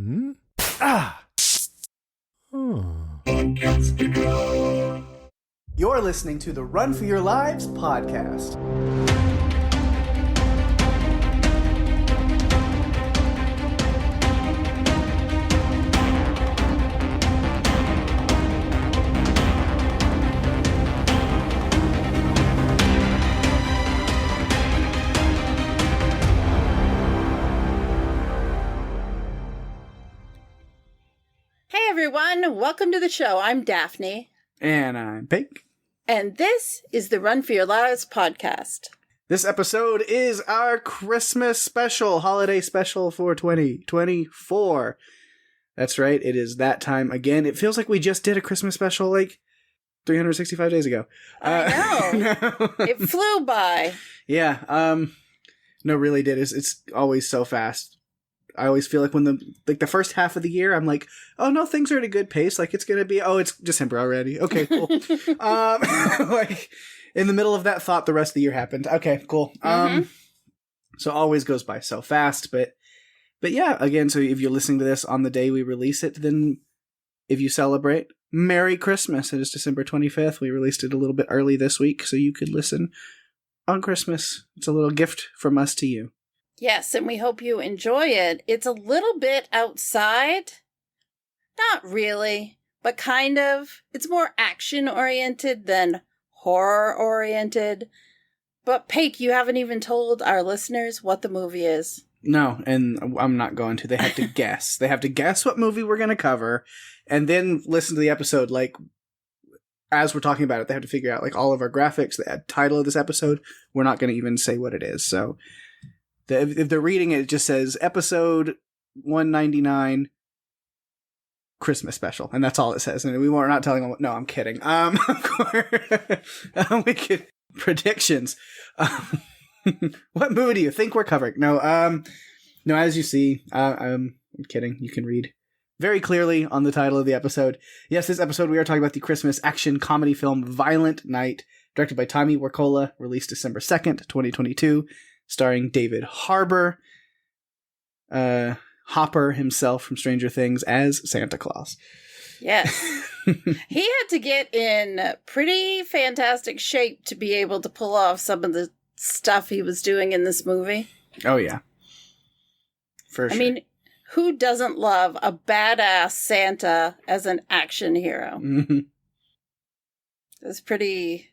Hmm? Ah! You're listening to the Run for Your Lives podcast. Hey everyone, welcome to the show. I'm Daphne. And I'm Pake. And this is the Run for Your Lives podcast. This episode is our Christmas special, holiday special for 2024. That's right, it is that time again. It feels like we just did a Christmas special like 365 days ago. I know. It flew by. Yeah, no, really did. It's always so fast. I always feel like when the first half of the year, I'm like, oh no, things are at a good pace. Like it's gonna be, it's December already. Okay, cool. Like in the middle of that thought, the rest of the year happened. Okay, cool. So always goes by so fast, but yeah, again, so if you're listening to this on the day we release it, then if you celebrate, Merry Christmas. It is December 25th. We released it a little bit early this week, so you could listen on Christmas. It's a little gift from us to you. Yes, and we hope you enjoy it. It's a little bit outside. Not really, but kind of. It's more action-oriented than horror-oriented. But, Pake, you haven't even told our listeners what the movie is. No, and I'm not going to. They have to guess. They have to guess what movie we're going to cover, and then listen to the episode, like, as we're talking about it. They have to figure out, like, all of our graphics, the title of this episode. We're not going to even say what it is, so if they're reading it, it just says episode 199 Christmas special, and that's all it says. And we're not telling them. No, I'm kidding. We could predictions. What movie do you think we're covering? No. As you see, I'm kidding. You can read very clearly on the title of the episode. Yes, this episode we are talking about the Christmas action comedy film Violent Night, directed by Tommy Wirkola, released December 2nd, 2022. Starring David Harbour, Hopper himself from Stranger Things as Santa Claus. Yes. He had to get in pretty fantastic shape to be able to pull off some of the stuff he was doing in this movie. Oh, yeah. For sure. I mean, who doesn't love a badass Santa as an action hero? Mm-hmm. It's pretty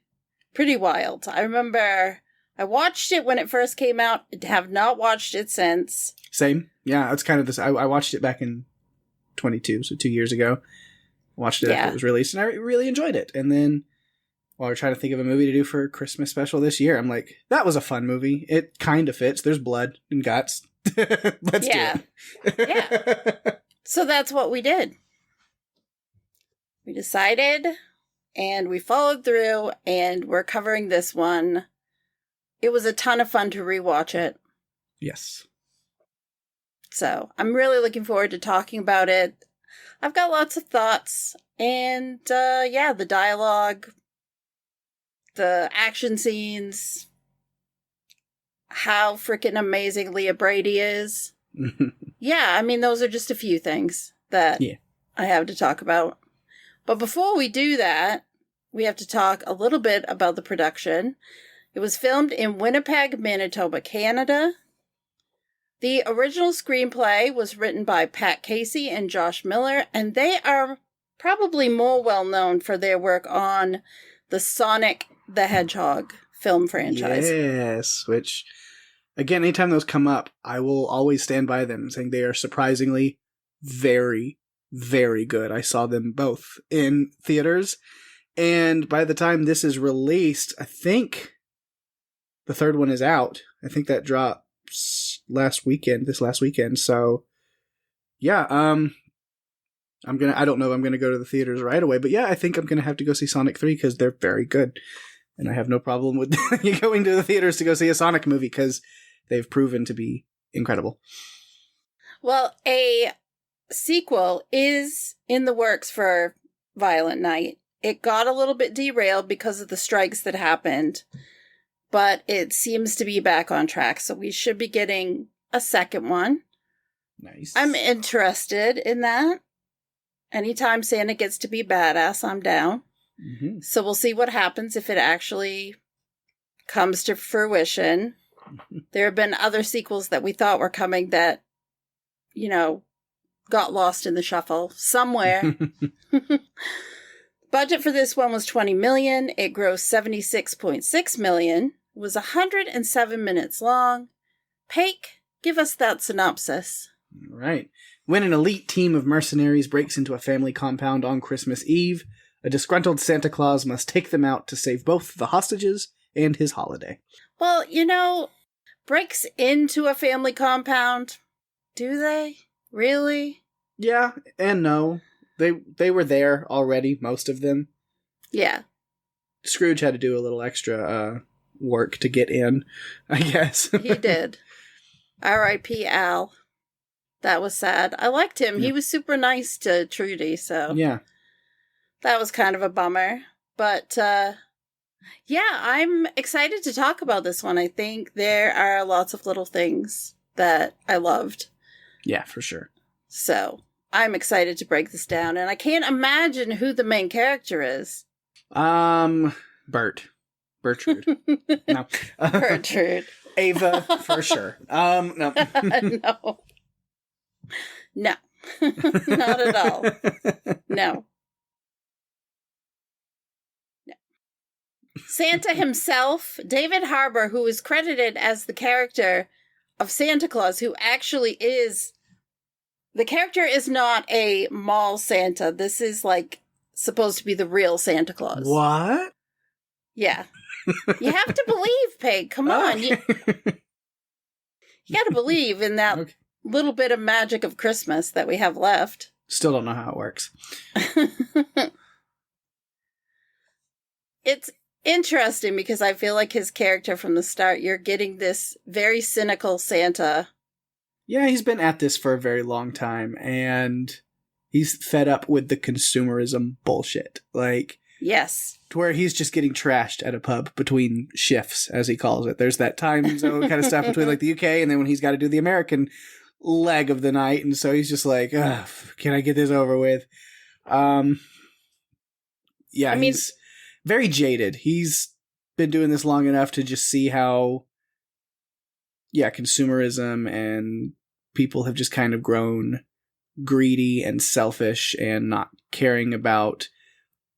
wild. I remember I watched it when it first came out. I have not watched it since. Same. Yeah, it's kind of this. I watched it back in 22, so 2 years ago. Watched it after it was released, and I really enjoyed it. And then, while we're trying to think of a movie to do for Christmas special this year, I'm like, that was a fun movie. It kind of fits. There's blood and guts. Let's do it. Yeah. So that's what we did. We decided, and we followed through, and we're covering this one. It was a ton of fun to rewatch it. Yes. So I'm really looking forward to talking about it. I've got lots of thoughts. And, the dialogue, the action scenes, how freaking amazing Leah Brady is. Yeah, I mean, those are just a few things that I have to talk about. But before we do that, we have to talk a little bit about the production. It was filmed in Winnipeg, Manitoba, Canada. The original screenplay was written by Pat Casey and Josh Miller, and they are probably more well-known for their work on the Sonic the Hedgehog film franchise. Yes, which, again, anytime those come up, I will always stand by them, saying they are surprisingly very, very good. I saw them both in theaters, and by the time this is released, I think the third one is out. I think that drops this last weekend. So yeah, I don't know if I'm gonna go to the theaters right away, but yeah, I think I'm gonna have to go see Sonic 3 because they're very good. And I have no problem with going to the theaters to go see a Sonic movie because they've proven to be incredible. Well, a sequel is in the works for Violent Night. It got a little bit derailed because of the strikes that happened, but it seems to be back on track. So we should be getting a second one. Nice. I'm interested in that. Anytime Santa gets to be badass, I'm down. Mm-hmm. So we'll see what happens if it actually comes to fruition. There have been other sequels that we thought were coming that, got lost in the shuffle somewhere. Budget for this one was $20 million. It grossed $76.6 million. It was 107 minutes long. Pake, give us that synopsis. All right. When an elite team of mercenaries breaks into a family compound on Christmas Eve, a disgruntled Santa Claus must take them out to save both the hostages and his holiday. Well, breaks into a family compound. Do they? Really? Yeah and no. They were there already, most of them. Yeah. Scrooge had to do a little extra work to get in, I guess. He did. R.I.P. Al. That was sad. I liked him. Yeah. He was super nice to Trudy, so... Yeah. That was kind of a bummer. But, I'm excited to talk about this one. I think there are lots of little things that I loved. Yeah, for sure. So, I'm excited to break this down, and I can't imagine who the main character is. Bert. Bertrude. No. Bertrude. Ava, for sure. No. No. No. Not at all. No. Santa himself, David Harbour, who is credited as the character of Santa Claus, who actually is... The character is not a mall Santa. This is, supposed to be the real Santa Claus. What? Yeah. You have to believe, Peg. Come on. You got to believe in that little bit of magic of Christmas that we have left. Still don't know how it works. It's interesting because I feel like his character from the start, you're getting this very cynical Santa. Yeah, he's been at this for a very long time, and he's fed up with the consumerism bullshit. Yes. To where he's just getting trashed at a pub between shifts, as he calls it. There's that time zone kind of stuff between the UK, and then when he's got to do the American leg of the night, and so he's just like, can I get this over with? He's very jaded. He's been doing this long enough to just see how, consumerism and people have just kind of grown greedy and selfish and not caring about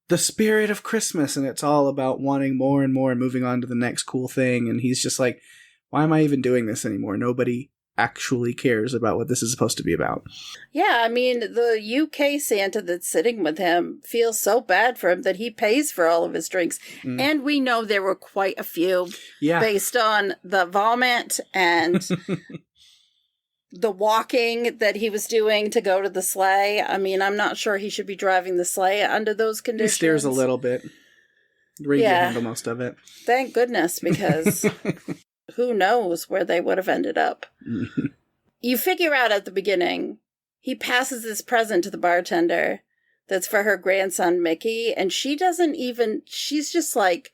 the spirit of Christmas, and it's all about wanting more and more and moving on to the next cool thing. And he's just like, why am I even doing this anymore? Nobody actually cares about what this is supposed to be about. Yeah, I mean, the UK Santa that's sitting with him feels so bad for him that he pays for all of his drinks. Mm. And we know there were quite a few based on the vomit and the walking that he was doing to go to the sleigh. I mean, I'm not sure he should be driving the sleigh under those conditions. He steers a little bit. Reed can handle most of it. Thank goodness, because who knows where they would have ended up. You figure out at the beginning, he passes this present to the bartender that's for her grandson, Mickey, and she's just like,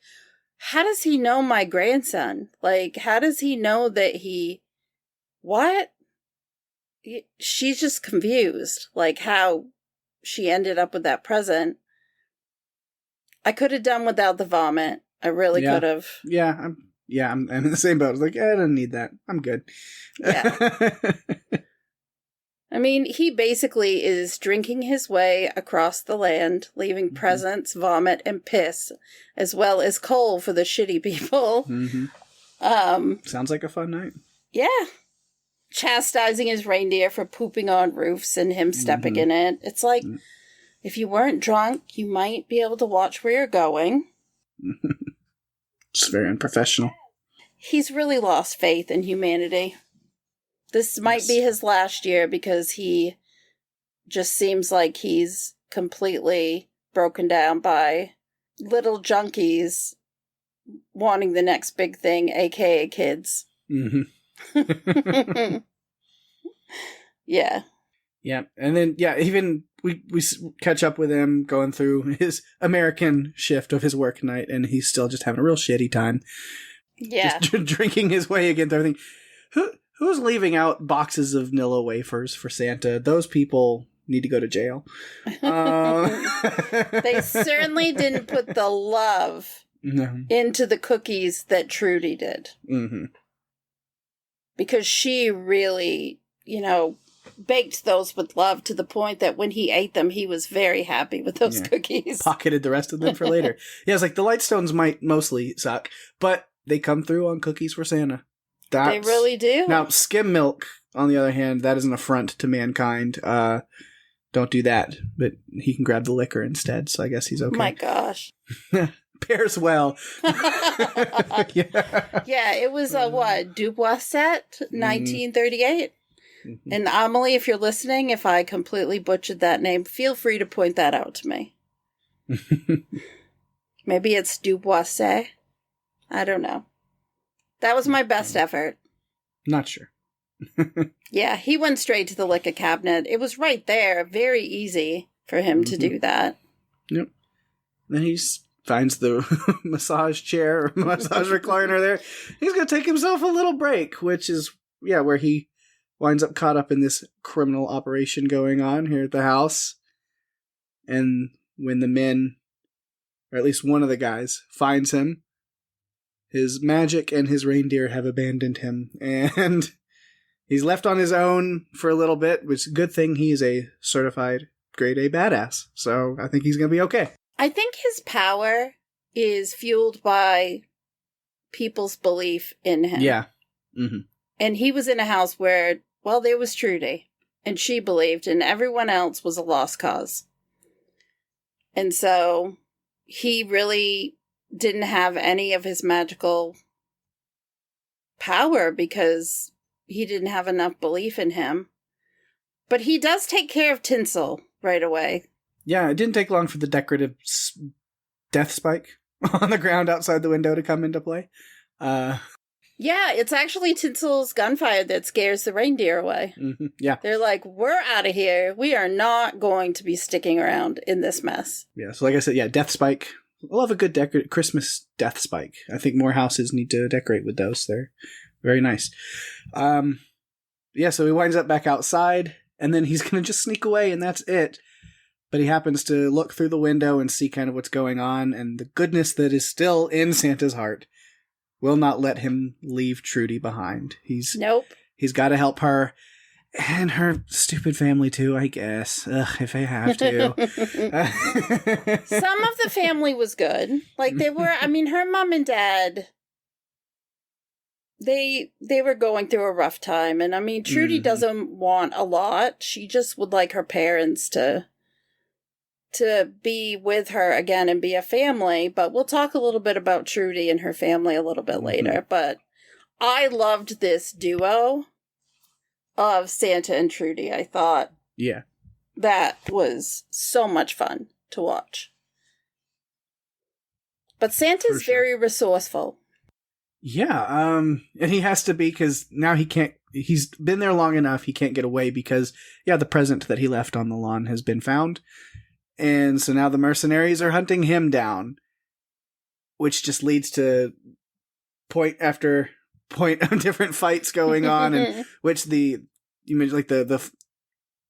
how does he know my grandson? How does he know that what? She's just confused, how she ended up with that present. I could have done without the vomit. I really could have. Yeah, I'm in the same boat. I was like, I don't need that. I'm good. Yeah. I mean, he basically is drinking his way across the land, leaving presents, vomit, and piss, as well as coal for the shitty people. Mm-hmm. Sounds like a fun night. Yeah. Chastising his reindeer for pooping on roofs and him stepping in it. It's like, if you weren't drunk, you might be able to watch where you're going. It's very unprofessional. He's really lost faith in humanity. This might be his last year because he just seems like he's completely broken down by little junkies wanting the next big thing, aka kids. Mm-hmm. Yeah. Yeah. And then, even we catch up with him going through his American shift of his work night, and he's still just having a real shitty time. Yeah. Just drinking his way against everything. Who's leaving out boxes of Nilla wafers for Santa? Those people need to go to jail. They certainly didn't put the love into the cookies that Trudy did. Mm-hmm. Because she really, baked those with love to the point that when he ate them, he was very happy with those cookies. Pocketed the rest of them for later. Yeah, it's like the Lightstones might mostly suck, but they come through on cookies for Santa. They really do. Now, skim milk, on the other hand, that is an affront to mankind. Don't do that. But he can grab the liquor instead, so I guess he's okay. My gosh. Pairs well. Yeah, it was Duboisette, 1938. Mm-hmm. And Amelie, if you're listening, if I completely butchered that name, feel free to point that out to me. Maybe it's Duboisette. I don't know. That was my best effort. Not sure. Yeah, he went straight to the liquor cabinet. It was right there. Very easy for him to do that. Yep. Then he finds the massage chair or massage recliner there. He's going to take himself a little break, which is, where he winds up caught up in this criminal operation going on here at the house. And when the men, or at least one of the guys, finds him, his magic and his reindeer have abandoned him, and he's left on his own for a little bit, which is a good thing he is a certified grade A badass, so I think he's going to be okay. I think his power is fueled by people's belief in him. Yeah. Mm-hmm. And he was in a house where, there was Trudy, and she believed, and everyone else was a lost cause. And so he really didn't have any of his magical power because he didn't have enough belief in him. But he does take care of Tinsel right away. Yeah, it didn't take long for the decorative death spike on the ground outside the window to come into play. Yeah, it's actually Tinsel's gunfire that scares the reindeer away. Mm-hmm. Yeah. They're like, we're out of here. We are not going to be sticking around in this mess. Yeah, so like I said, death spike. I love a good Christmas death spike. I think more houses need to decorate with those. They're very nice. So he winds up back outside, and then he's going to just sneak away, and that's it. But he happens to look through the window and see kind of what's going on, and the goodness that is still in Santa's heart will not let him leave Trudy behind. He's got to help her. And her stupid family, too, I guess. If they have to. Some of the family was good. Like, they were, her mom and dad, they were going through a rough time. And, Trudy doesn't want a lot. She just would like her parents to be with her again and be a family. But we'll talk a little bit about Trudy and her family a little bit later. But I loved this duo of Santa and Trudy. I thought that was so much fun to watch. But Santa's very resourceful. Yeah, and he has to be, because now he's been there long enough, he can't get away because, the present that he left on the lawn has been found. And so now the mercenaries are hunting him down, which just leads to point after point of different fights going on, and which the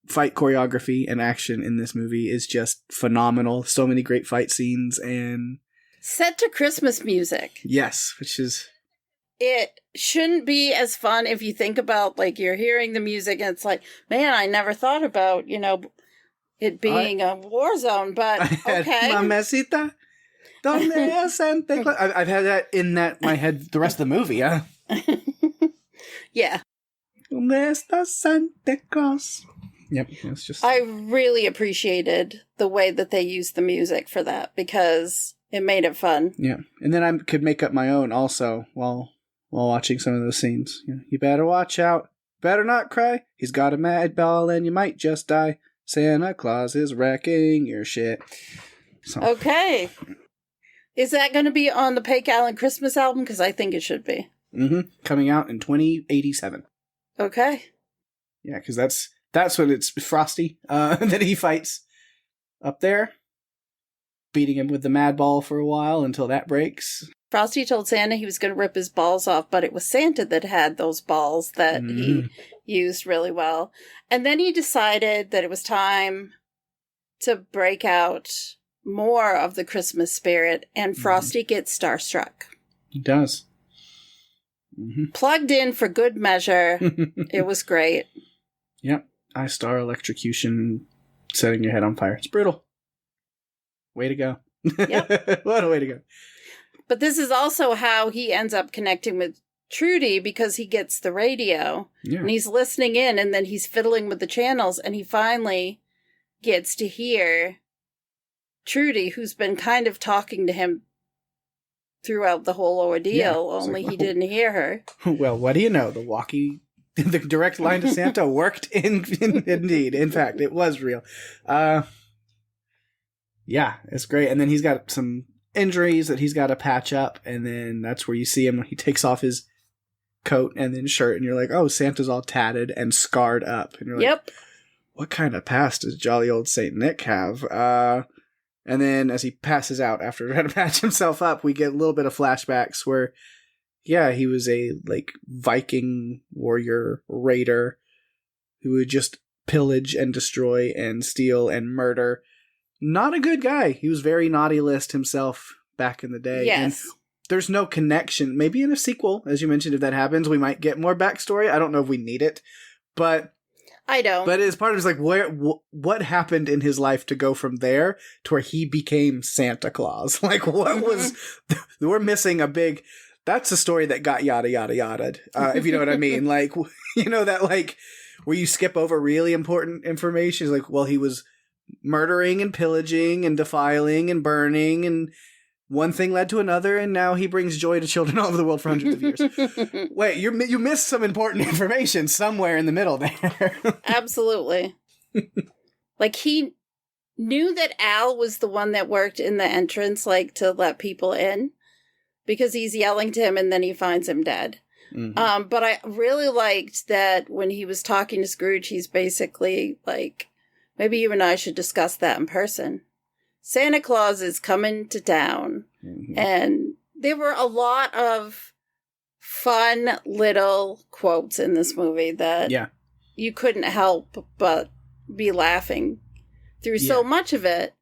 fight choreography and action in this movie is just phenomenal. So many great fight scenes and set to Christmas music. Yes, which is, it shouldn't be as fun if you think about, like, you're hearing the music and it's like, man, I never thought about, it being a war zone, but okay. Mamacita, donde es Santa Claus? I've had that in my head the rest of the movie, yeah. Yeah. Donde está Santa Claus? Yep, it's just. I really appreciated the way that they used the music for that because it made it fun. Yeah, and then I could make up my own also while watching some of those scenes. You better watch out. Better not cry. He's got a mad ball and you might just die. Santa Claus is wrecking your shit. So. Okay. Is that going to be on the Pake Allen Christmas album? Because I think it should be. Mm-hmm. Coming out in 2087. Okay. Yeah, because that's when it's Frosty that he fights up there, beating him with the mad ball for a while until that breaks. Frosty told Santa he was going to rip his balls off, but it was Santa that had those balls that he used really well. And then he decided that it was time to break out more of the Christmas spirit, and Frosty gets starstruck. He does. Plugged in for good measure. It was great. Yep. Eye star electrocution, setting your head on fire. It's brutal. Way to go. Yep. What a way to go. But this is also how he ends up connecting with Trudy, because he gets the radio and he's listening in, and then he's fiddling with the channels, and he finally gets to hear Trudy, who's been kind of talking to him throughout the whole ordeal, only he didn't hear her. Well, what do you know? The direct line to Santa worked indeed. In fact, it was real. Yeah, it's great. And then he's got some injuries that he's got to patch up, and then that's where you see him when he takes off his coat and then shirt, and you're like, oh, Santa's all tatted and scarred up. And you're like, what kind of past does jolly old Saint Nick have? And then as he passes out after trying to patch himself up, we get a little bit of flashbacks where, he was a Viking warrior raider who would just pillage and destroy and steal and murder. Not a good guy. He was very naughty list himself back in the day. Yes. And there's no connection. Maybe in a sequel, as you mentioned, if that happens, we might get more backstory. I don't know if we need it, but I don't. But as part of it's what happened in his life to go from there to where he became Santa Claus? What was? We're missing a big. That's a story that got yada yada yada. If you know what I mean, that where you skip over really important information. It's he was murdering and pillaging and defiling and burning, and one thing led to another, and now he brings joy to children all over the world for hundreds of years. Wait, you missed some important information somewhere in the middle there. Absolutely. He knew that Al was the one that worked in the entrance, to let people in, because he's yelling to him and then he finds him dead. Mm-hmm. But I really liked that when he was talking to Scrooge, he's basically maybe you and I should discuss that in person. Santa Claus is coming to town. Mm-hmm. And there were a lot of fun little quotes in this movie that you couldn't help but be laughing through so much of it.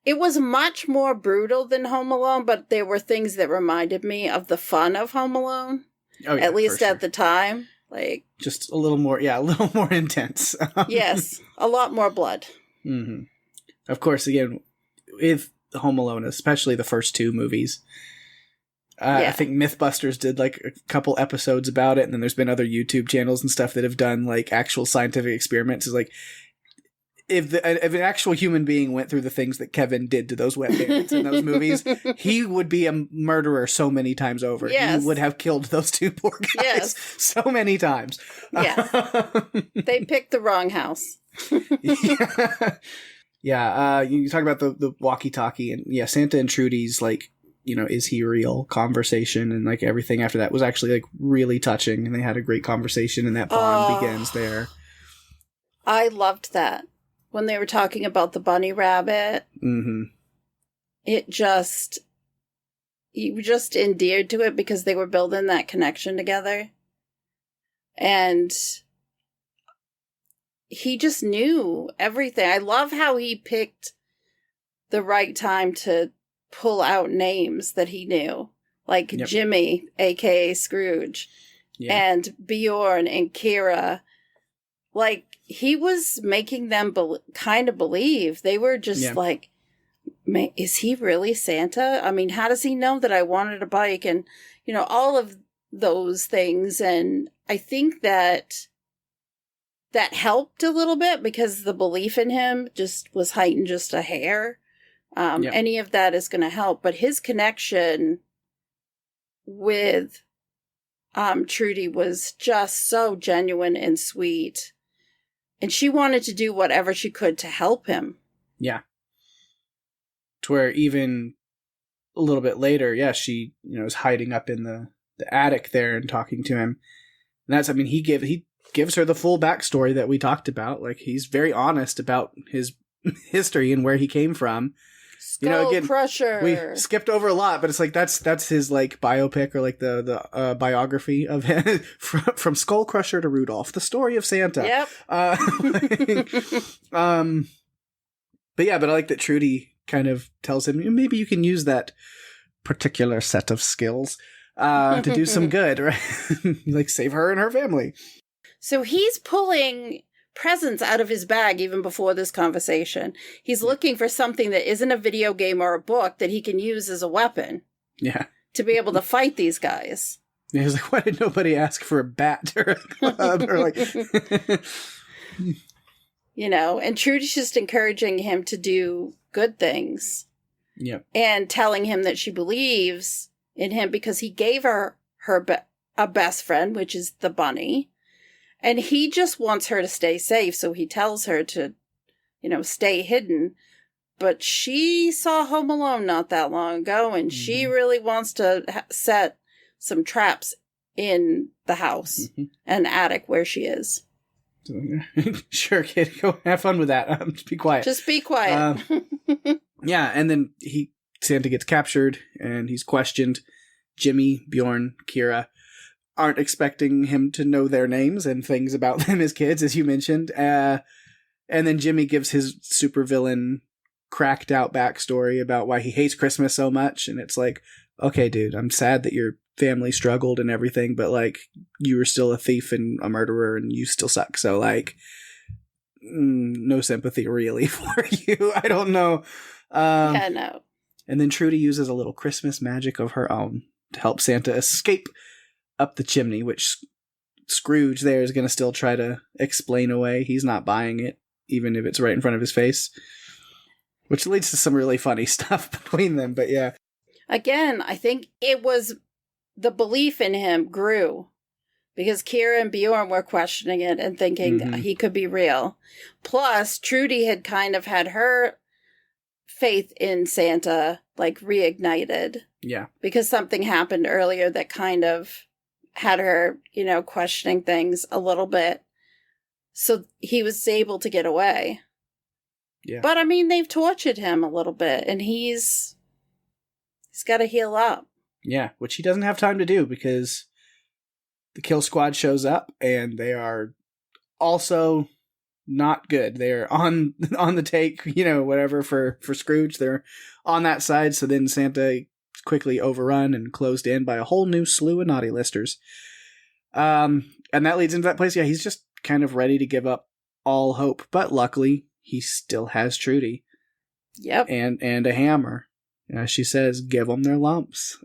It was much more brutal than Home Alone, but there were things that reminded me of the fun of Home Alone. Oh, yeah, at least at the time. Just a little more intense. Yes, a lot more blood. Mm-hmm. Of course, again, with Home Alone, especially the first two movies, I think Mythbusters did a couple episodes about it, and then there's been other YouTube channels and stuff that have done actual scientific experiments. It's if an actual human being went through the things that Kevin did to those wet bandits in those movies, he would be a murderer so many times over. Yes. He would have killed those two poor guys so many times. Yes. They picked the wrong house. You talk about the walkie-talkie, and Santa and Trudy's is he real conversation, and everything after that was actually really touching, and they had a great conversation, and that bond begins there. I loved that. When they were talking about the bunny rabbit, you were just endeared to it because they were building that connection together. And he just knew everything. I love how he picked the right time to pull out names that he knew. Jimmy, a.k.a. Scrooge, and Bjorn and Kira. He was making them kind of believe. They were just is he really Santa? I mean, how does he know that I wanted a bike? And, all of those things. And I think that helped a little bit because the belief in him just was heightened just a hair. Any of that is going to help. But his connection with Trudy was just so genuine and sweet. And she wanted to do whatever she could to help him. Yeah. To where even a little bit later, she, is hiding up in the attic there and talking to him. And that's, he gives her the full backstory that we talked about. He's very honest about his history and where he came from. Skull Crusher. We skipped over a lot, but it's like that's his like biopic or like the biography of him from Skull Crusher to Rudolph, the story of Santa. Yep. But I like that Trudy kind of tells him maybe you can use that particular set of skills to do some good, right? Like save her and her family. So he's pulling presents out of his bag even before this conversation. He's looking for something that isn't a video game or a book that he can use as a weapon. Yeah. To be able to fight these guys. Yeah, he's like, why did nobody ask for a bat or a club? Or like... And Trudy's just encouraging him to do good things. Yeah. And telling him that she believes in him because he gave her a best friend, which is the bunny. And he just wants her to stay safe, so he tells her to, stay hidden. But she saw Home Alone not that long ago, and she really wants to set some traps in the house and attic where she is. Sure, kid, go have fun with that. Just be quiet. Just be quiet. Yeah, and then Santa gets captured, and he's questioned. Jimmy, Bjorn, Kira aren't expecting him to know their names and things about them as kids, as you mentioned. And then Jimmy gives his supervillain cracked out backstory about why he hates Christmas so much. And it's like, okay, dude, I'm sad that your family struggled and everything, but like you were still a thief and a murderer and you still suck. So like, no sympathy really for you. I don't know. Yeah, no. And then Trudy uses a little Christmas magic of her own to help Santa escape up the chimney, which Scrooge there is going to still try to explain away. He's not buying it, even if it's right in front of his face, which leads to some really funny stuff between them. But yeah. Again, I think it was the belief in him grew because Kira and Bjorn were questioning it and thinking he could be real. Plus, Trudy had kind of had her faith in Santa like reignited. Yeah. Because something happened earlier that kind of had her, questioning things a little bit. So he was able to get away. Yeah. But I mean, they've tortured him a little bit and he's got to heal up. Yeah, which he doesn't have time to do because the kill squad shows up and they are also not good. They're on the take, whatever for Scrooge. They're on that side. So then Santa quickly overrun and closed in by a whole new slew of naughty listers. And that leads into that place. Yeah, he's just kind of ready to give up all hope. But luckily, he still has Trudy. Yep. And a hammer. She says, give them their lumps.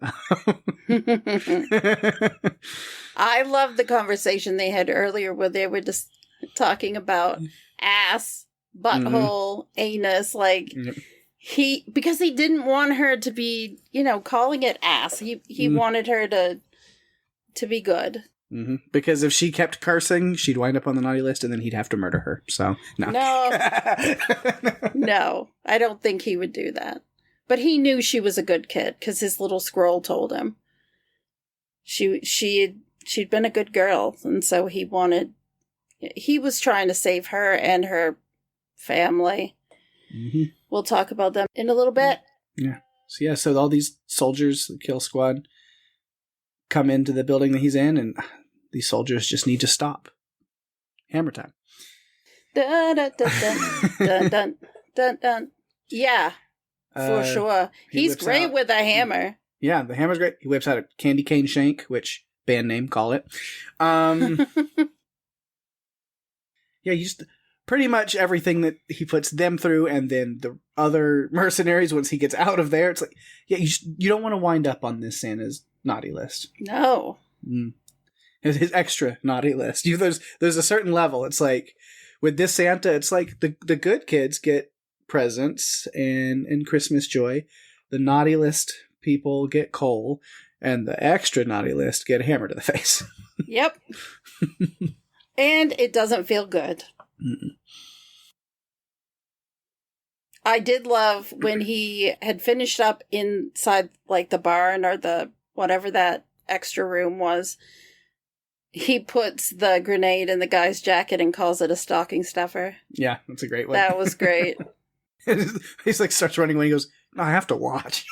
I love the conversation they had earlier where they were just talking about ass, butthole, anus, like... Yep. Because he didn't want her to be, calling it ass. He wanted her to be good. Mm-hmm. Because if she kept cursing, she'd wind up on the naughty list and then he'd have to murder her. So, no. No, I don't think he would do that. But he knew she was a good kid because his little scroll told him. She'd been a good girl. And so he was trying to save her and her family. Mm-hmm. We'll talk about them in a little bit. Yeah. So all these soldiers, the kill squad, come into the building that he's in, and these soldiers just need to stop. Hammer time. Dun, dun, dun, dun, dun, dun, dun, dun. Yeah, for sure. He's great with a hammer. Yeah, the hammer's great. He whips out a candy cane shank, which band name, call it. Yeah, you just... Pretty much everything that he puts them through, and then the other mercenaries, once he gets out of there, it's like, yeah, you don't want to wind up on this Santa's naughty list. No. His extra naughty list. There's a certain level. It's like, with this Santa, it's like the good kids get presents and Christmas joy. The naughty list people get coal, and the extra naughty list get a hammer to the face. Yep. And it doesn't feel good. Mm-mm. I did love when he had finished up inside like the barn or the whatever that extra room was. He puts the grenade in the guy's jacket and calls it a stocking stuffer. Yeah, that's a great one. That was great. He's like starts running when he goes, I have to watch.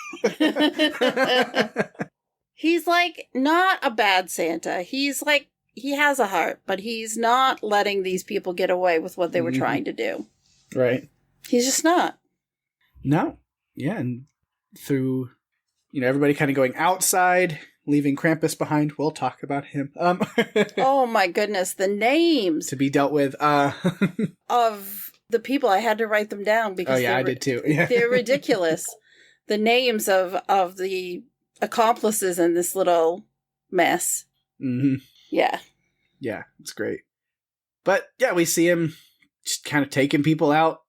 He's like not a bad Santa. He's like, he has a heart, but he's not letting these people get away with what they were trying to do. Right. He's just not. No. Yeah, and through, everybody kind of going outside, leaving Krampus behind. We'll talk about him. Oh my goodness, the names to be dealt with of the people. I had to write them down because I did too. Yeah. They're ridiculous. The names of the accomplices in this little mess. Mm-hmm. Yeah. Yeah, it's great. But yeah, we see him just kind of taking people out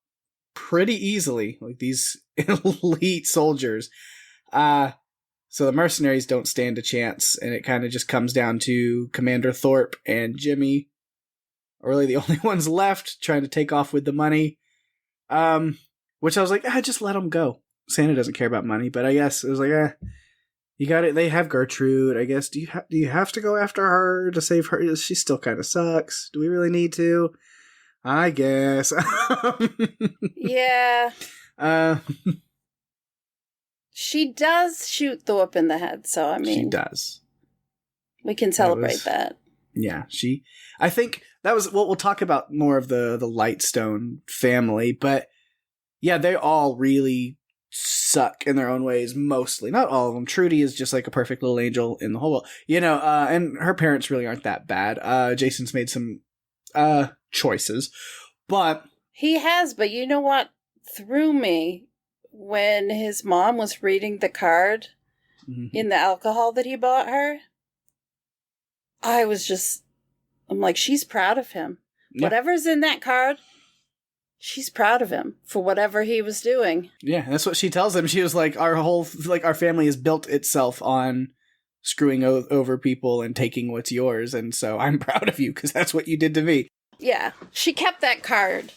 pretty easily, like these elite soldiers. So the mercenaries don't stand a chance, and it kind of just comes down to Commander Thorpe and Jimmy, are really the only ones left, trying to take off with the money. Which I was like, just let them go. Santa doesn't care about money, but I guess it was like, you got it. They have Gertrude. I guess. Do you have to go after her to save her? She still kind of sucks. Do we really need to? I guess. Yeah. She does shoot Thorpe in the head, so I mean, she does. We can celebrate that. Yeah, I think that was what we'll talk about more of the Lightstone family, but yeah, they all really suck in their own ways, mostly. Not all of them. Trudy is just like a perfect little angel in the whole world. And her parents really aren't that bad. Jason's made some choices, but he has, but you know what threw me when his mom was reading the card in the alcohol that he bought her? I'm like, she's proud of him. Yeah. Whatever's in that card, she's proud of him for whatever he was doing. Yeah, that's what she tells him. She was like, our family has built itself on screwing over people and taking what's yours, and so I'm proud of you because that's what you did to me. Yeah, she kept that card.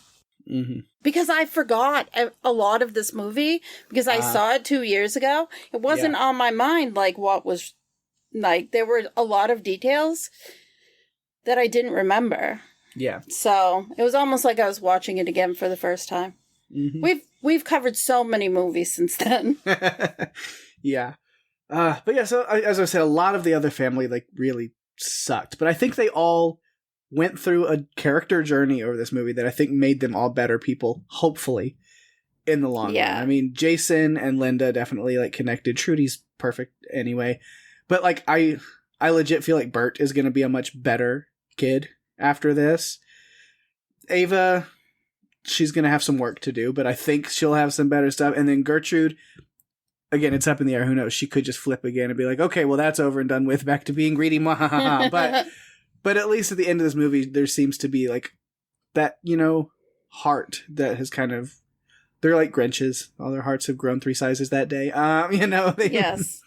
Mm-hmm. Because I forgot a lot of this movie because I saw it 2 years ago. It wasn't on my mind like what was like. There were a lot of details that I didn't remember. Yeah. So it was almost like I was watching it again for the first time. Mm-hmm. We've covered so many movies since then. Yeah. But yeah, so as I said, a lot of the other family like really sucked. But I think they all went through a character journey over this movie that I think made them all better people, hopefully, in the long run. I mean, Jason and Linda definitely like connected. Trudy's perfect anyway. But like I legit feel like Bert is going to be a much better kid after this. Ava, she's going to have some work to do, but I think she'll have some better stuff. And then Gertrude, again, it's up in the air. Who knows? She could just flip again and be like, okay, well, that's over and done with. Back to being greedy. But at least at the end of this movie, there seems to be like that, heart that has kind of, they're like Grinches. All their hearts have grown 3 sizes that day. Yes.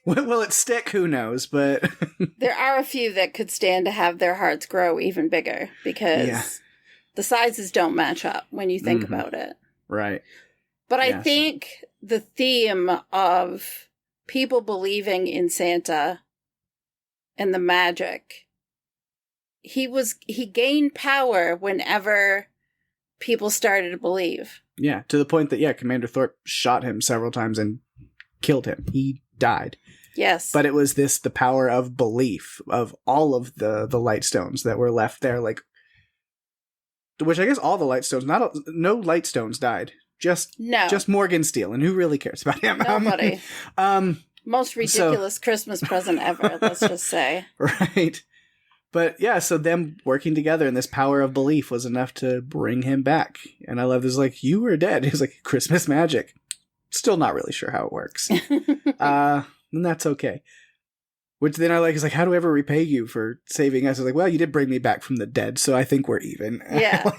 Will it stick? Who knows? But there are a few that could stand to have their hearts grow even bigger because the sizes don't match up when you think about it. Right. But I think the theme of people believing in Santa and the magic, he gained power whenever people started to believe. Yeah, to the point that, Commander Thorpe shot him several times and killed him. He died. Yes. But it was the power of belief of all of the Lightstones that were left there, like, which I guess all the Lightstones, no Lightstones died. Just Morgan Steele, and who really cares about him? Nobody. Most ridiculous Christmas present ever, let's just say. Right. But yeah, so them working together and this power of belief was enough to bring him back. And I love this, like, you were dead. He's like, Christmas magic. Still not really sure how it works. And that's okay. Which then I like is like, how do I ever repay you for saving us? I was like, well, you did bring me back from the dead, so I think we're even. Yeah.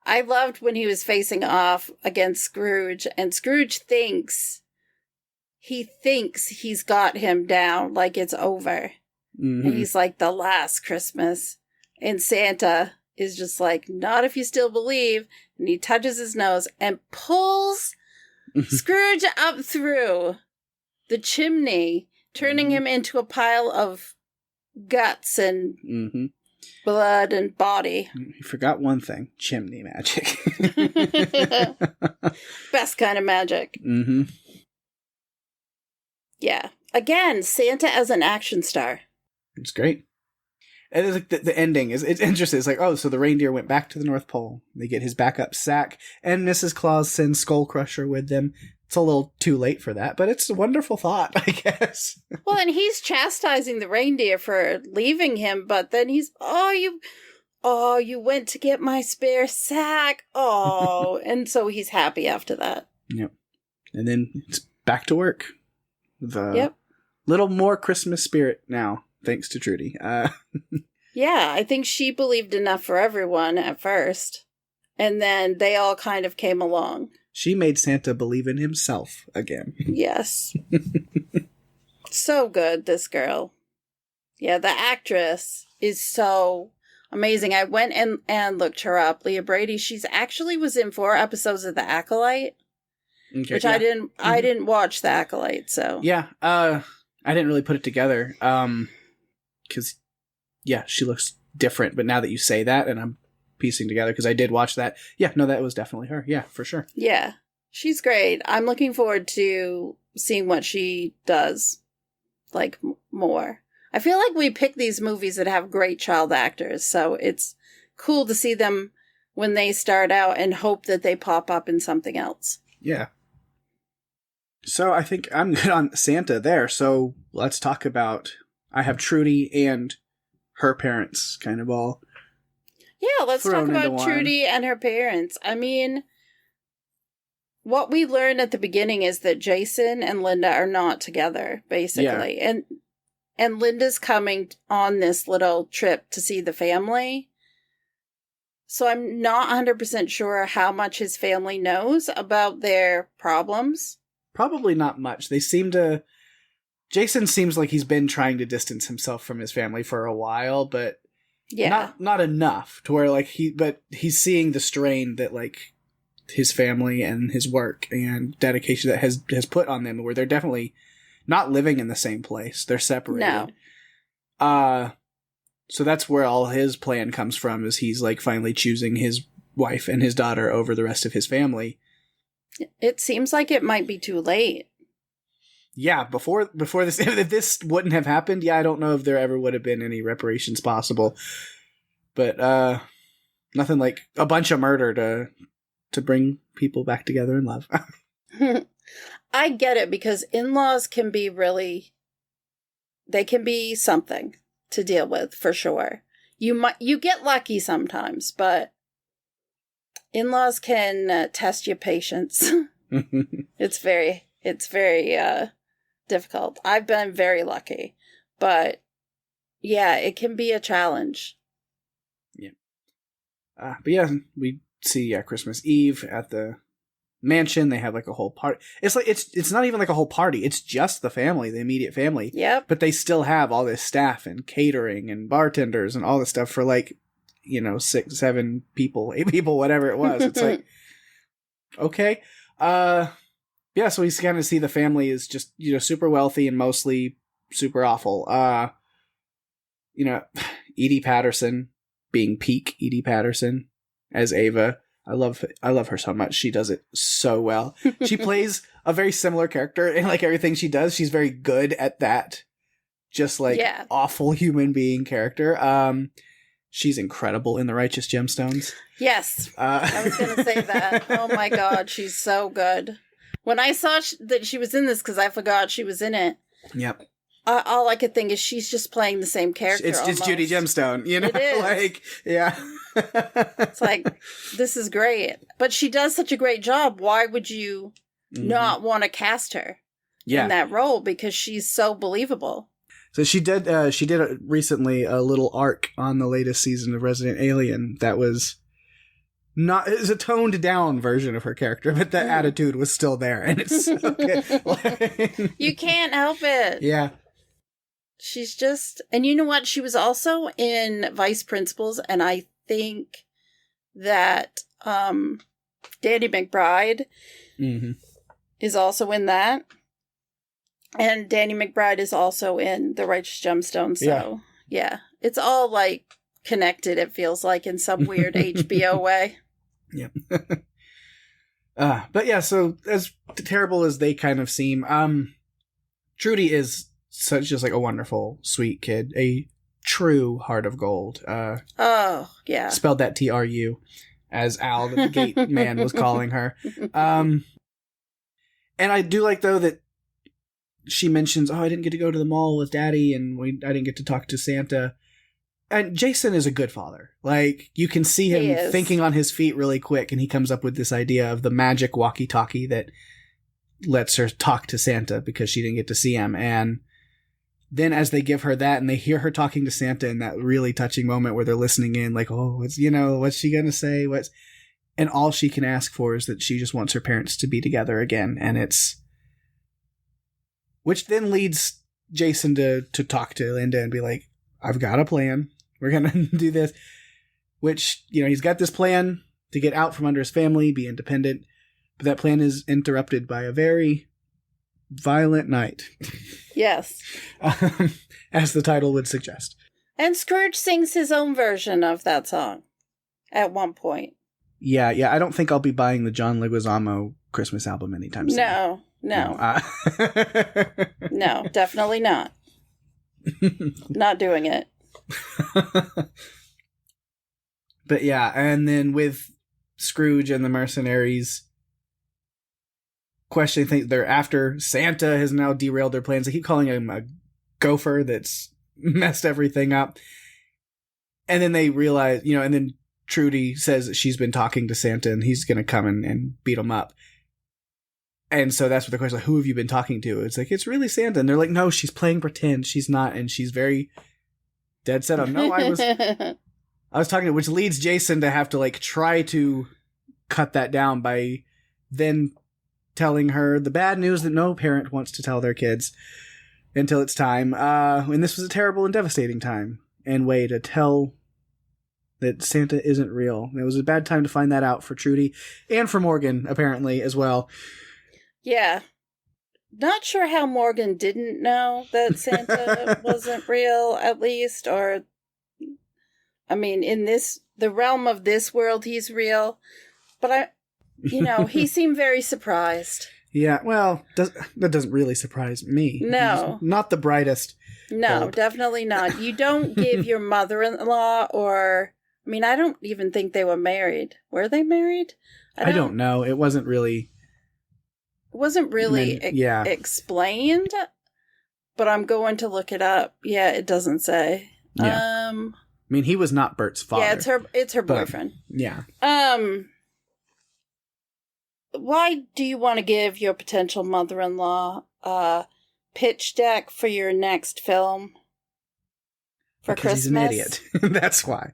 I loved when he was facing off against Scrooge, and Scrooge thinks he's got him down, like it's over. Mm-hmm. And he's like, the last Christmas. And Santa is just like, not if you still believe. And he touches his nose and pulls Scrooge up through the chimney, turning him into a pile of guts and blood and body. You forgot one thing. Chimney magic. Best kind of magic. Mm-hmm. Yeah. Again, Santa as an action star. It's great. And it's like the ending is it's interesting. It's like, oh, so the reindeer went back to the North Pole. They get his backup sack, and Mrs. Claus sends Skull Crusher with them. It's a little too late for that, but it's a wonderful thought, I guess. Well, and he's chastising the reindeer for leaving him, but then he's, you went to get my spare sack. Oh, and so he's happy after that. Yep. And then it's back to work. Yep. Little more Christmas spirit now, thanks to Trudy. Yeah, I think she believed enough for everyone at first, and then they all kind of came along. She made Santa believe in himself again. Yes. So good, this girl. Yeah, the actress is so amazing. I went and looked her up. Leah Brady, she's actually was in 4 episodes of The Acolyte, Okay, which yeah. I didn't watch The Acolyte, so. Yeah, I didn't really put it together, because, yeah, she looks different, but now that you say that, and I'm piecing together, because I did watch that, yeah, no, that was definitely her, yeah, for sure. Yeah, she's great. I'm looking forward to seeing what she does, like, more. I feel like we pick these movies that have great child actors, so it's cool to see them when they start out and hope that they pop up in something else. Yeah. So I think I'm good on Santa there, so let's talk about, I have Trudy and her parents kind of all Yeah, let's talk thrown into about one. Trudy and her parents. I mean, what we learned at the beginning is that Jason and Linda are not together, basically. Yeah. And Linda's coming on this little trip to see the family. So I'm not 100% sure how much his family knows about their problems. Probably not much. Jason seems like he's been trying to distance himself from his family for a while, but Yeah. not enough to where like he's seeing the strain that like his family and his work and dedication that has put on them, where they're definitely not living in the same place. They're separated. No. So that's where all his plan comes from, is he's like finally choosing his wife and his daughter over the rest of his family. It seems like it might be too late. Yeah, before this, if this wouldn't have happened, yeah, I don't know if there ever would have been any reparations possible. But nothing like a bunch of murder to bring people back together in love. I get it, because in-laws can be they can be something to deal with, for sure. You get lucky sometimes, but in-laws can test your patience. It's very difficult. I've been very lucky, but yeah, it can be a challenge. Yeah. But yeah, we see Christmas Eve at the mansion. They have like a whole party. It's like it's not even like a whole party. It's just the family, the immediate family. Yep. But they still have all this staff and catering and bartenders and all this stuff for like, 6, 7 people, 8 people, whatever it was. It's like, okay. Yeah, so we kind of see the family is just, super wealthy and mostly super awful. Edie Patterson being peak Edie Patterson as Ava. I love her so much. She does it so well. She plays a very similar character in like everything she does. She's very good at that. Just like awful human being character. She's incredible in The Righteous Gemstones. Yes. I was going to say that. Oh my God, she's so good. When I saw that she was in this, because I forgot she was in it. Yep. All I could think is she's just playing the same character. It's Judy Gemstone, It is. like, yeah. It's like, this is great. But she does such a great job. Why would you not want to cast her in that role? Because she's so believable. So she did recently a little arc on the latest season of Resident Alien that was it's a toned down version of her character, but the attitude was still there, and it's so good. You can't help it. Yeah. She's just, and you know what? She was also in Vice Principals, and I think that Danny McBride is also in that. And Danny McBride is also in The Righteous Gemstones, so yeah. It's all like connected, it feels like, in some weird HBO way. Yeah. But yeah, so as terrible as they kind of seem, Trudy is such just like a wonderful, sweet kid. A true heart of gold. Oh, yeah. Spelled that TRU, as Al, the gate man, was calling her. And I do like, though, that she mentions, I didn't get to go to the mall with Daddy, and I didn't get to talk to Santa. And Jason is a good father. Like, you can see him thinking on his feet really quick, and he comes up with this idea of the magic walkie-talkie that lets her talk to Santa because she didn't get to see him. And then as they give her that and they hear her talking to Santa in that really touching moment where they're listening in, like, oh, what's she going to say? And all she can ask for is that she just wants her parents to be together again. And which then leads Jason to talk to Linda and be like, I've got a plan. We're going to do this. Which, he's got this plan to get out from under his family, be independent. But that plan is interrupted by a very violent night. Yes. As the title would suggest. And Scrooge sings his own version of that song at one point. Yeah. I don't think I'll be buying the John Leguizamo Christmas album anytime soon. No. No, definitely not. Not doing it. But yeah, and then with Scrooge and the mercenaries questioning things, they're after Santa has now derailed their plans. They keep calling him a gopher that's messed everything up. And then they realize, and then Trudy says that she's been talking to Santa and he's going to come and beat him up. And so that's what the question, like, who have you been talking to? It's like, it's really Santa. And they're like, no, she's playing pretend. She's not. And she's very dead set on, no, I was talking to, which leads Jason to have to like try to cut that down by then telling her the bad news that no parent wants to tell their kids until it's time. And this was a terrible and devastating time and way to tell that Santa isn't real. It was a bad time to find that out for Trudy and for Morgan, apparently, as well. Yeah. Not sure how Morgan didn't know that Santa wasn't real, at least, or, I mean, in the realm of this world, he's real. But he seemed very surprised. Yeah, well, that doesn't really surprise me. No. He's not the brightest. No, bulb. Definitely not. You don't give your mother-in-law I don't even think they were married. Were they married? I don't know. It wasn't really... explained, but I'm going to look it up. Yeah, it doesn't say. Yeah. I mean, he was not Bert's father. Yeah, it's her boyfriend. Yeah. Why do you want to give your potential mother-in-law a pitch deck for your next film for because Christmas? He's an idiot. That's why.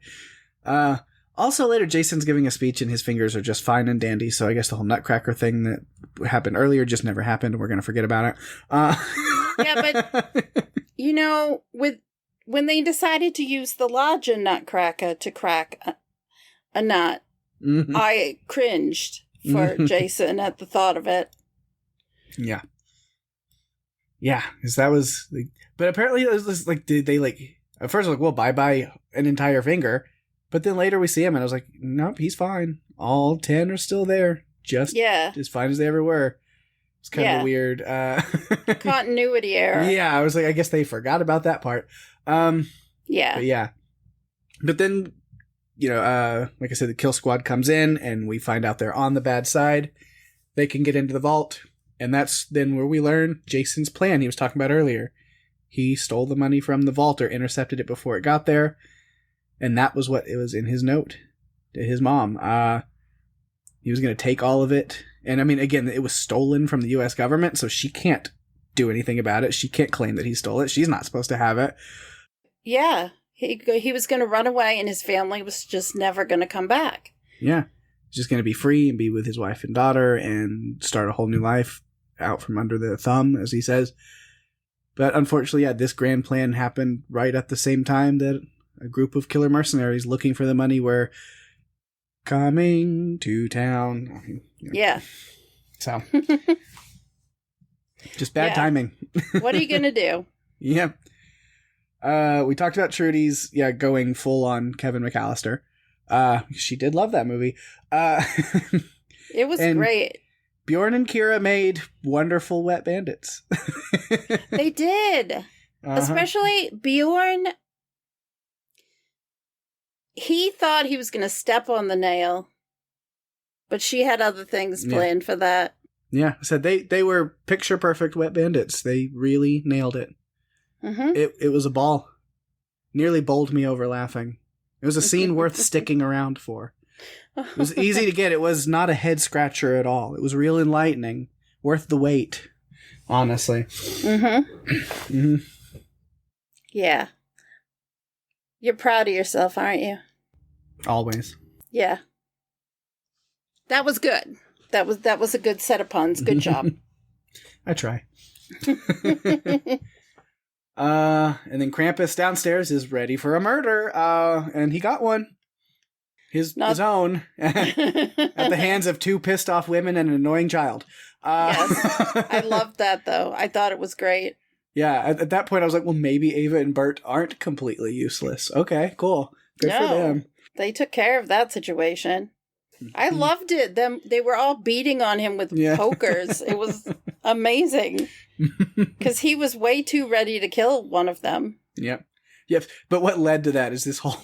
Also, later, Jason's giving a speech and his fingers are just fine and dandy, so I guess the whole Nutcracker thing that happened earlier just never happened, and we're going to forget about it. Yeah, but, when they decided to use the larger Nutcracker to crack a nut, mm-hmm. I cringed for Jason at the thought of it. Yeah. Yeah, because that was... but apparently, it was just, did they, at first, well, bye-bye an entire finger... But then later we see him, and I was like, nope, he's fine. All 10 are still there. Just as fine as they ever were. It's kind of a weird... continuity error. Yeah, I was like, I guess they forgot about that part. Yeah. But yeah. But then, like I said, the kill squad comes in, and we find out they're on the bad side. They can get into the vault, and that's then where we learn Jason's plan he was talking about earlier. He stole the money from the vault or intercepted it before it got there. And that was what it was in his note to his mom. He was going to take all of it. And I mean, again, it was stolen from the U.S. government, so she can't do anything about it. She can't claim that he stole it. She's not supposed to have it. Yeah. He was going to run away, and his family was just never going to come back. Yeah. He's just going to be free and be with his wife and daughter and start a whole new life out from under the thumb, as he says. But unfortunately, this grand plan happened right at the same time that a group of killer mercenaries looking for the money were coming to town. Yeah. So, just bad timing. What are you going to do? Yep. We talked about Trudy's, going full on Kevin McAllister. She did love that movie. It was great. Bjorn and Kira made wonderful wet bandits. They did. Especially Bjorn. He thought he was going to step on the nail, but she had other things planned for that. Yeah, so they were picture perfect wet bandits. They really nailed it. Mm-hmm. It was a ball. Nearly bowled me over laughing. It was a scene worth sticking around for. It was easy to get. It was not a head scratcher at all. It was real enlightening. Worth the wait. Honestly. Mm-hmm. Mm-hmm. Yeah. You're proud of yourself, aren't you? Always. Yeah. That was good. That was a good set of puns. Good job. I try. And then Krampus downstairs is ready for a murder. And he got one. His own. At the hands of two pissed off women and an annoying child. Yes. I loved that, though. I thought it was great. Yeah, at that point I was like, well, maybe Ava and Bert aren't completely useless. Okay, cool. Good for them. They took care of that situation. I loved it. They were all beating on him with pokers. It was amazing. Because he was way too ready to kill one of them. Yep. But what led to that is this whole,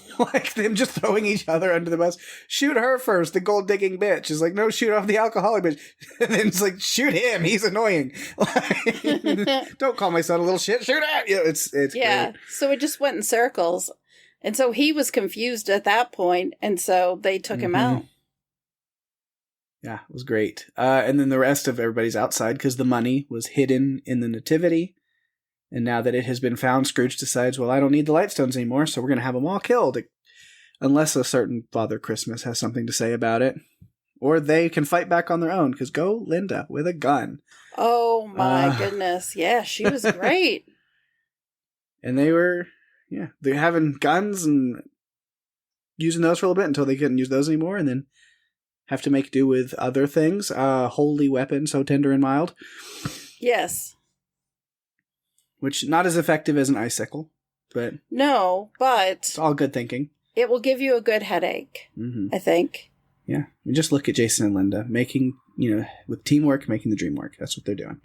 them just throwing each other under the bus. Shoot her first, the gold digging bitch. Is like, no, shoot off the alcoholic bitch. And then it's like, shoot him, he's annoying. Don't call my son a little shit, shoot him. It's great. So it just went in circles. And so he was confused at that point, and so they took him out. Yeah, it was great. And then the rest of everybody's outside because the money was hidden in the nativity. And now that it has been found, Scrooge decides, well, I don't need the Lightstones anymore, so we're going to have them all killed. Unless a certain Father Christmas has something to say about it. Or they can fight back on their own, because go Linda with a gun. Oh, my goodness. Yeah, she was great. And they were, they're having guns and using those for a little bit until they couldn't use those anymore, and then have to make do with other things. Holy weapon, so tender and mild. Yes. Which, not as effective as an icicle, but... No, but... It's all good thinking. It will give you a good headache, I think. Yeah. Just look at Jason and Linda making, with teamwork, making the dream work. That's what they're doing.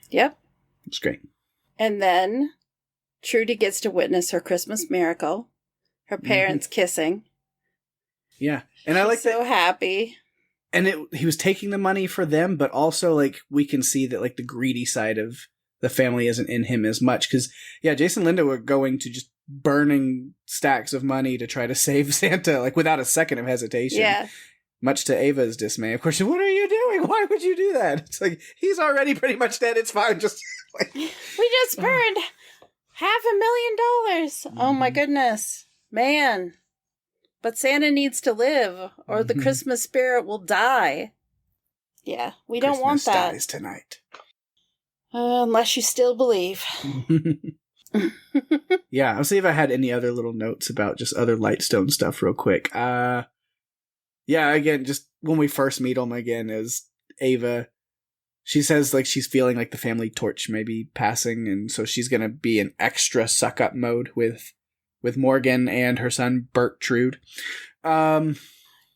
Yep. It's great. And then Trudy gets to witness her Christmas miracle. Her parents kissing. Yeah. And I like that. So happy. And he was taking the money for them, but also, we can see that, the greedy side of the family isn't in him as much. Because, Jason and Linda were going to just burning stacks of money to try to save Santa, without a second of hesitation. Yeah. Much to Ava's dismay. Of course, what are you doing? Why would you do that? It's he's already pretty much dead. It's fine. Just we just burned $500,000. Oh, my goodness. Man. But Santa needs to live, or the Christmas spirit will die. Yeah, we don't want that. Christmas dies tonight. Unless you still believe. Yeah, I'll see if I had any other little notes about just other Lightstone stuff real quick. Again, just when we first meet them again is Ava. She says she's feeling the family torch may be passing, and so she's going to be in extra suck-up mode with Morgan and her son Bertrude.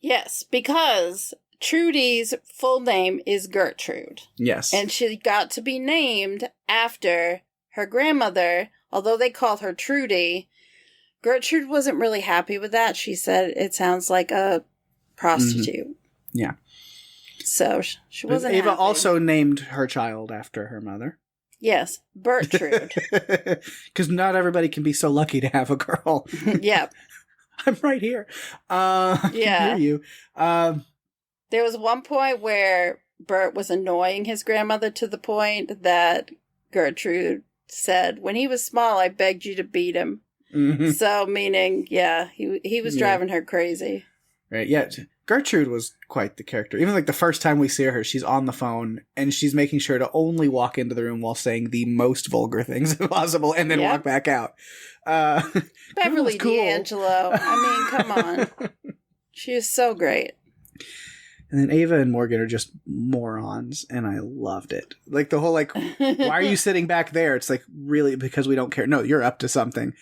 Yes, because Trudy's full name is Gertrude. Yes. And she got to be named after her grandmother, although they called her Trudy. Gertrude wasn't really happy with that. She said it sounds like a prostitute. Yeah. So she wasn't Ava happy. also named her child after her mother. Yes, Bertrude. Because not everybody can be so lucky to have a girl. Yep. I'm right here. I can hear you. There was one point where Bert was annoying his grandmother to the point that Gertrude said, when he was small, I begged you to beat him. Mm-hmm. So, meaning, he was driving her crazy. Right, yeah. Gertrude was quite the character. Even the first time we see her, she's on the phone and she's making sure to only walk into the room while saying the most vulgar things possible and then walk back out. Beverly D'Angelo. I mean, come on. She is so great. And then Ava and Morgan are just morons, and I loved it. The whole, why are you sitting back there? It's really because we don't care. No, you're up to something.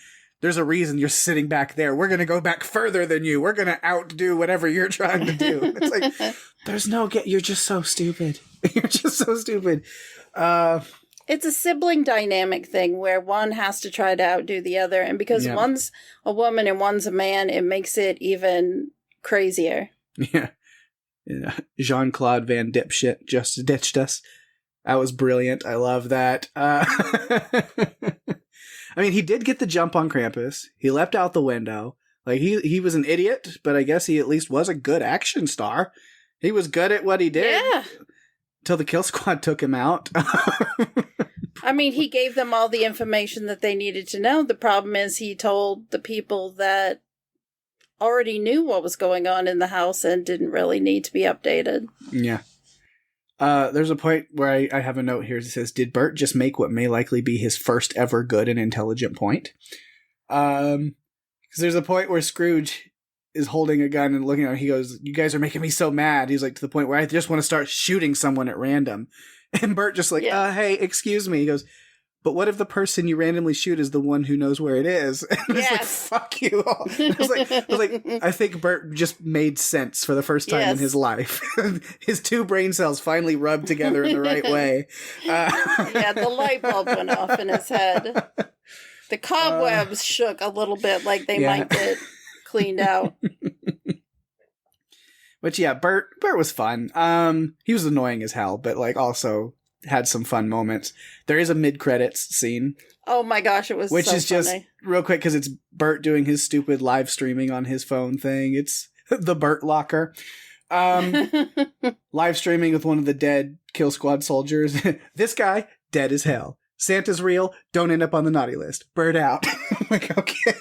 there's a reason you're sitting back there. We're going to go back further than you. We're going to outdo whatever you're trying to do. It's like, there's no you're just so stupid. You're just so stupid. It's a sibling dynamic thing where one has to try to outdo the other. And because one's a woman and one's a man, it makes it even crazier. Yeah. Jean-Claude Van Dipshit just ditched us. That was brilliant. I love that. I mean, he did get the jump on Krampus. He leapt out the window. Like, he was an idiot, but I guess he at least was a good action star. He was good at what he did. Yeah. Till the Kill Squad took him out. I mean, he gave them all the information that they needed to know. The problem is he told the people that already knew what was going on in the house and didn't really need to be updated. Yeah. There's a point where I have a note here that says, did Bert just make what may likely be his first ever good and intelligent point? Because there's a point where Scrooge is holding a gun and looking at him. He goes, you guys are making me so mad. He's like, to the point where I just want to start shooting someone at random. And Bert just like, hey, excuse me. He goes, but what if the person you randomly shoot is the one who knows where it is? And it's like, fuck you all. I was like, I think Bert just made sense for the first time in his life. His two brain cells finally rubbed together in the right way. The light bulb went off in his head. The cobwebs shook a little bit, like they might get cleaned out. But yeah, Bert was fun. He was annoying as hell, but like also had some fun moments. There is a mid-credits scene. Oh my gosh, it was which so is funny. Just real quick because it's Bert doing his stupid live streaming on his phone thing. It's the Bert Locker. Live streaming with one of the dead Kill Squad soldiers. This guy, dead as hell. Santa's real. Don't end up on the naughty list. Bert out. I'm like, okay.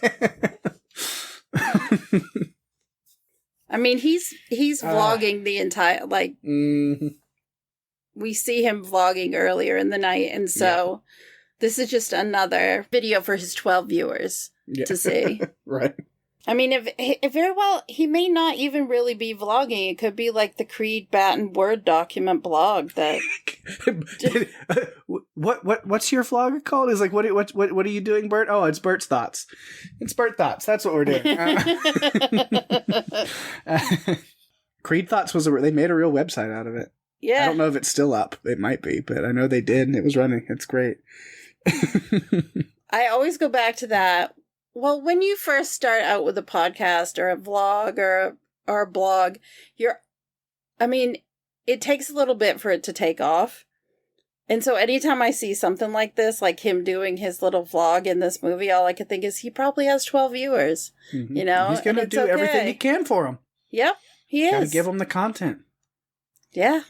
I mean, he's vlogging the entire, like, we see him vlogging earlier in the night, and so this is just another video for his 12 viewers to see. Right. I mean, if very well, he may not even really be vlogging. It could be like the Creed Batten Word document blog that. What's your vlog called? Is like what are you doing, Bert? Oh, it's Bert's Thoughts. It's Bert Thoughts. That's what we're doing. Creed Thoughts they made a real website out of it. Yeah. I don't know if it's still up. It might be, but I know they did, and it was running. It's great. I always go back to that. Well, when you first start out with a podcast or a vlog or a blog, it takes a little bit for it to take off. And so anytime I see something like this, like him doing his little vlog in this movie, all I can think is he probably has 12 viewers, you know? He's going to do everything he can for them. Yep, he is. Got to give them the content. Yeah.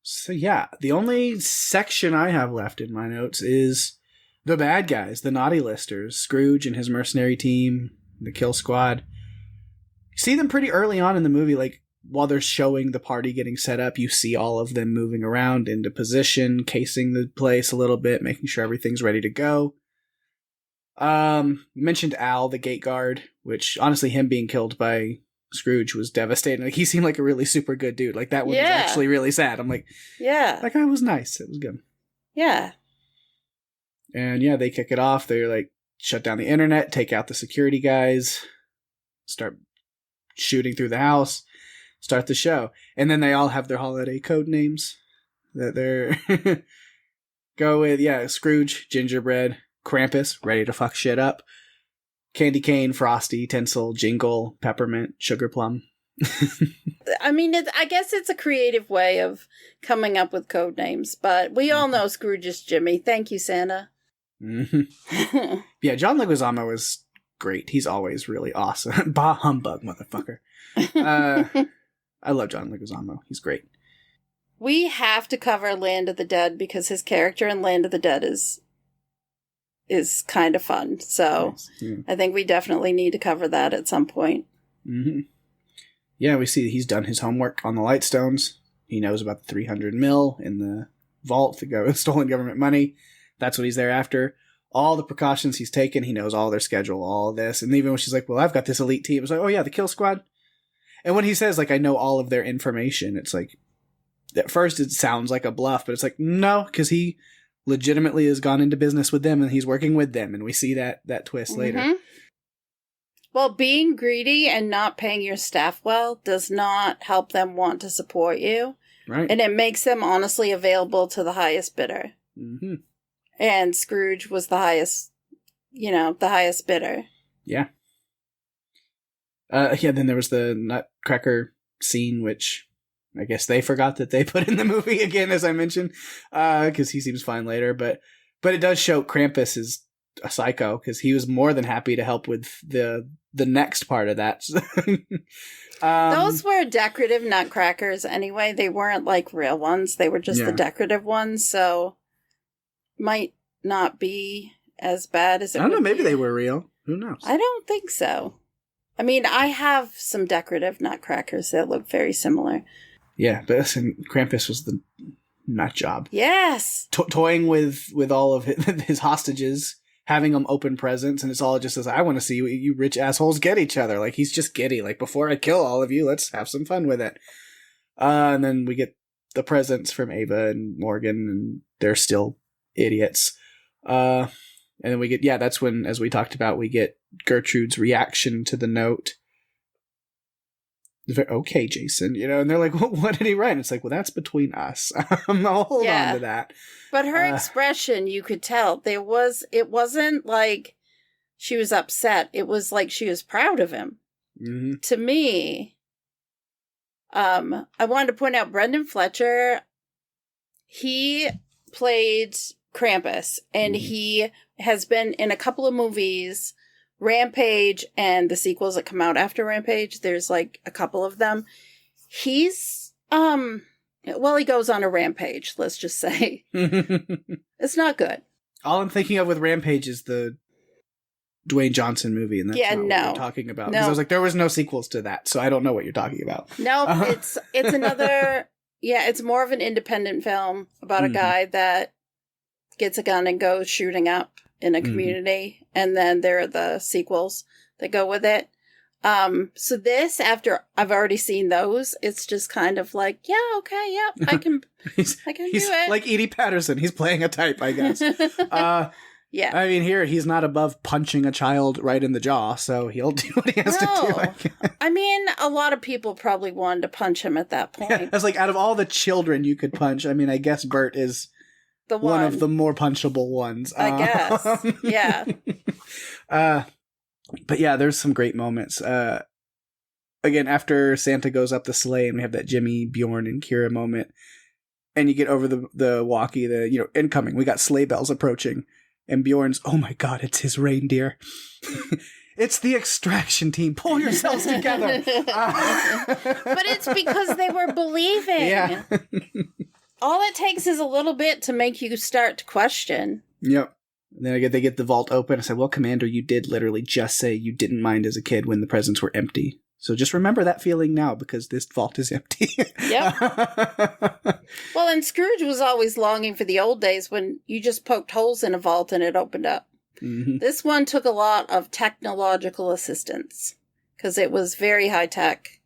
So yeah, the only section I have left in my notes is the bad guys, the naughty listers, Scrooge and his mercenary team, the Kill Squad. You see them pretty early on in the movie, like while they're showing the party getting set up, you see all of them moving around into position, casing the place a little bit, making sure everything's ready to go. You mentioned Al, the gate guard, which honestly him being killed by Scrooge was devastating. Like he seemed like a really super good dude. Like that one was actually really sad. I'm like, that guy was nice. It was good. Yeah. And yeah, they kick it off. They're like, shut down the internet, take out the security guys, start shooting through the house, start the show. And then they all have their holiday code names that they're go with. Scrooge, Gingerbread, Krampus, ready to fuck shit up, Candy Cane, Frosty, Tinsel, Jingle, Peppermint, Sugar Plum. I mean, I guess it's a creative way of coming up with code names, but we all know Scrooge is Jimmy. Thank you, Santa. Mm-hmm. Yeah, John Leguizamo was great. He's always really awesome. Bah humbug, motherfucker. I love John Leguizamo. He's great. We have to cover Land of the Dead because his character in Land of the Dead is kind of fun. So I think we definitely need to cover that at some point. Mm-hmm. Yeah, we see that he's done his homework on the Lightstones. He knows about the 300 mil in the vault to go stolen government money. That's what he's there after. All the precautions he's taken, he knows all their schedule, all this. And even when she's like, well, I've got this elite team, it's like, oh yeah, the Kill Squad. And when he says, like, I know all of their information, it's like, at first it sounds like a bluff, but it's like, no, because he legitimately has gone into business with them and he's working with them. And we see that twist later. Well, being greedy and not paying your staff well does not help them want to support you. Right. And it makes them honestly available to the highest bidder. Mm-hmm. And Scrooge was the highest bidder. Yeah. Then there was the Nutcracker scene, which I guess they forgot that they put in the movie again, as I mentioned, because he seems fine later. But it does show Krampus is a psycho, because he was more than happy to help with the next part of that. Those were decorative nutcrackers anyway. They weren't like real ones. They were just the decorative ones, so might not be as bad as it I don't know, maybe be. they were real. Who knows? I don't think so. I mean, I have some decorative nutcrackers that look very similar. Yeah, but listen, Krampus was the nut job. Yes! Toying with all of his hostages, having them open presents, and it's all just as, I want to see you rich assholes get each other. Like, he's just giddy. Like, before I kill all of you, let's have some fun with it. And then we get the presents from Ava and Morgan, and they're still idiots. And then we get, that's when, as we talked about, we get Gertrude's reaction to the note. Okay, Jason, and they're like, what did he write? And it's like, well, that's between us. I'll hold on to that. But her expression, you could tell it wasn't like she was upset. It was like she was proud of him. Mm-hmm. To me, I wanted to point out Brendan Fletcher. He played Krampus, and he has been in a couple of movies, Rampage and the sequels that come out after Rampage. There's like a couple of them. He's he goes on a rampage, let's just say. It's not good. All I'm thinking of with Rampage is the Dwayne Johnson movie, and that's not what we're talking about. Because I was like, there was no sequels to that, so I don't know what you're talking about. No, it's another it's more of an independent film about a guy that gets a gun and goes shooting up in a community, and then there are the sequels that go with it. So this, after I've already seen those, it's just kind of like, I can he's do it. Like Edie Patterson. He's playing a type, I guess. Yeah. I mean, here, he's not above punching a child right in the jaw, so he'll do what he has to do. I mean, a lot of people probably wanted to punch him at that point. Yeah, it's like, out of all the children you could punch, I mean, I guess Bert is one of the more punchable ones. I guess. Yeah. But yeah, there's some great moments. Again, after Santa goes up the sleigh and we have that Jimmy, Bjorn, and Kira moment, and you get over the walkie, incoming, we got sleigh bells approaching, and Bjorn's, oh my god, it's his reindeer. It's the extraction team. Pull yourselves together. But it's because they were believing. Yeah. All it takes is a little bit to make you start to question. Yep. And then they get the vault open. I said, well, Commander, you did literally just say you didn't mind as a kid when the presents were empty. So just remember that feeling now, because this vault is empty. Yep. Well, and Scrooge was always longing for the old days when you just poked holes in a vault and it opened up. Mm-hmm. This one took a lot of technological assistance because it was very high tech.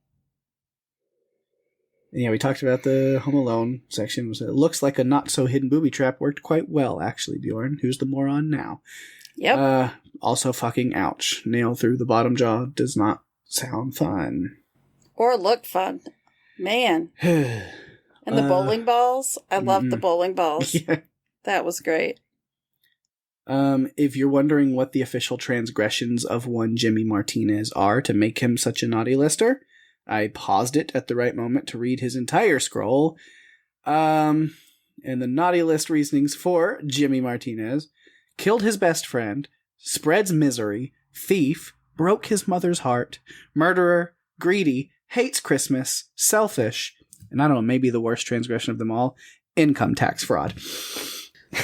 Yeah, we talked about the Home Alone section. It looks like a not-so-hidden booby trap worked quite well, actually, Bjorn. Who's the moron now? Yep. Also fucking ouch. Nail through the bottom jaw does not sound fun. Or look fun. Man. And the bowling balls? I loved the bowling balls. Yeah. That was great. If you're wondering what the official transgressions of one Jimmy Martinez are to make him such a naughty lister, I paused it at the right moment to read his entire scroll. And the naughty list reasonings for Jimmy Martinez: killed his best friend, spreads misery, thief, broke his mother's heart, murderer, greedy, hates Christmas, selfish, and I don't know, maybe the worst transgression of them all, income tax fraud.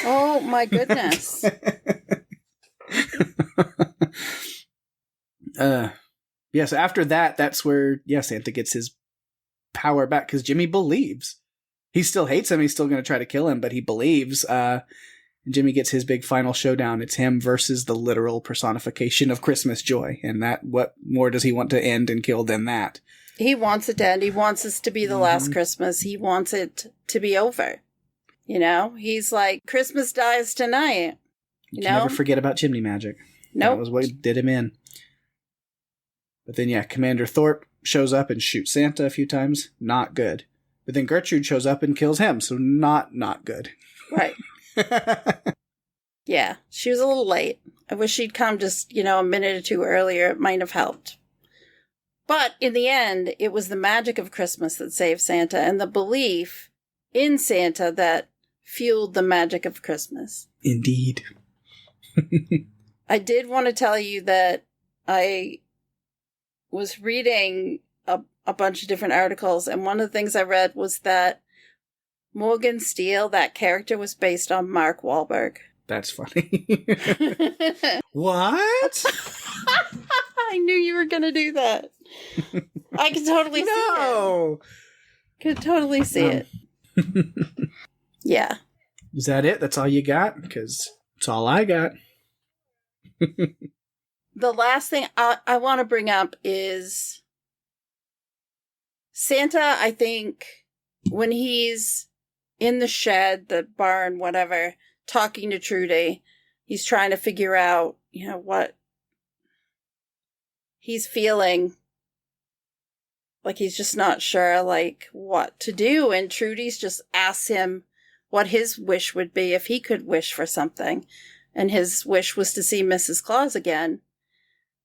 Oh my goodness. So after that, that's where, Santa gets his power back, because Jimmy believes. He still hates him, he's still going to try to kill him, but he believes. And Jimmy gets his big final showdown. It's him versus the literal personification of Christmas joy. And what more does he want to end and kill than that? He wants it to end. He wants this to be the last Christmas. He wants it to be over. You know, he's like, Christmas dies tonight. You can never forget about chimney magic. Nope. That was what did him in. But then, yeah, Commander Thorpe shows up and shoots Santa a few times. Not good. But then Gertrude shows up and kills him, so not good. Right. Yeah, she was a little late. I wish she'd come just, a minute or two earlier. It might have helped. But in the end, it was the magic of Christmas that saved Santa and the belief in Santa that fueled the magic of Christmas. Indeed. I did want to tell you that I was reading a bunch of different articles, and one of the things I read was that Morgan Steele, that character, was based on Mark Wahlberg. That's funny. What? I knew you were going to do that. I could totally see it. No! Could totally see it. Yeah. Is that it? That's all you got? Because it's all I got. The last thing I want to bring up is Santa, I think, when he's in the shed, the barn, whatever, talking to Trudy, he's trying to figure out, what he's feeling. Like, he's just not sure, what to do. And Trudy's just asks him what his wish would be if he could wish for something. And his wish was to see Mrs. Claus again.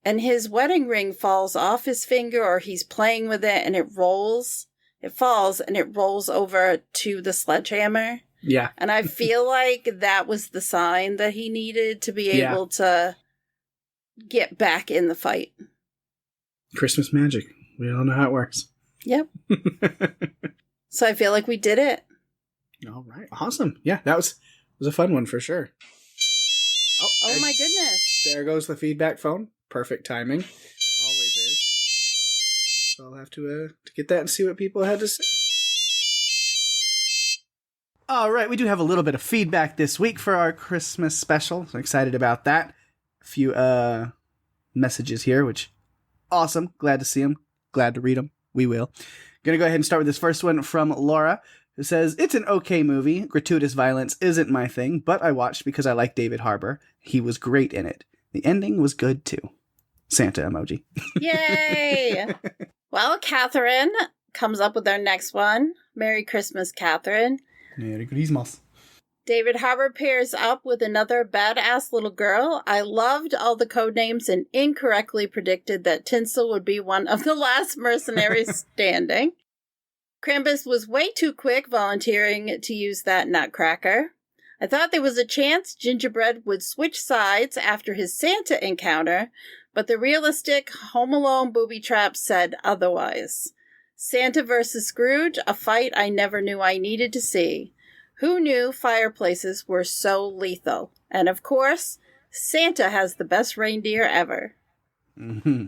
And his wedding ring falls off his finger, or he's playing with it, and it rolls. It falls, and it rolls over to the sledgehammer. Yeah. And I feel like that was the sign that he needed to be able to get back in the fight. Christmas magic. We all know how it works. Yep. So I feel like we did it. All right. Awesome. Yeah, that was a fun one for sure. Oh my goodness. There goes the feedback phone. Perfect timing. Always is. So I'll have to get that and see what people had to say. All right, we do have a little bit of feedback this week for our Christmas special. So excited about that. A few messages here, which awesome. Glad to see them. Glad to read them. We will. Gonna go ahead and start with this first one from Laura, who says, it's an okay movie. Gratuitous violence isn't my thing, but I watched because I like David Harbour. He was great in it. The ending was good too. Santa emoji. Yay! Well, Catherine comes up with our next one. Merry Christmas, Catherine. Merry Christmas. David Harbour pairs up with another badass little girl. I loved all the code names and incorrectly predicted that Tinsel would be one of the last mercenaries standing. Krampus was way too quick volunteering to use that nutcracker. I thought there was a chance Gingerbread would switch sides after his Santa encounter, but the realistic Home Alone booby trap said otherwise. Santa versus Scrooge, a fight I never knew I needed to see. Who knew fireplaces were so lethal? And of course, Santa has the best reindeer ever. Mm-hmm.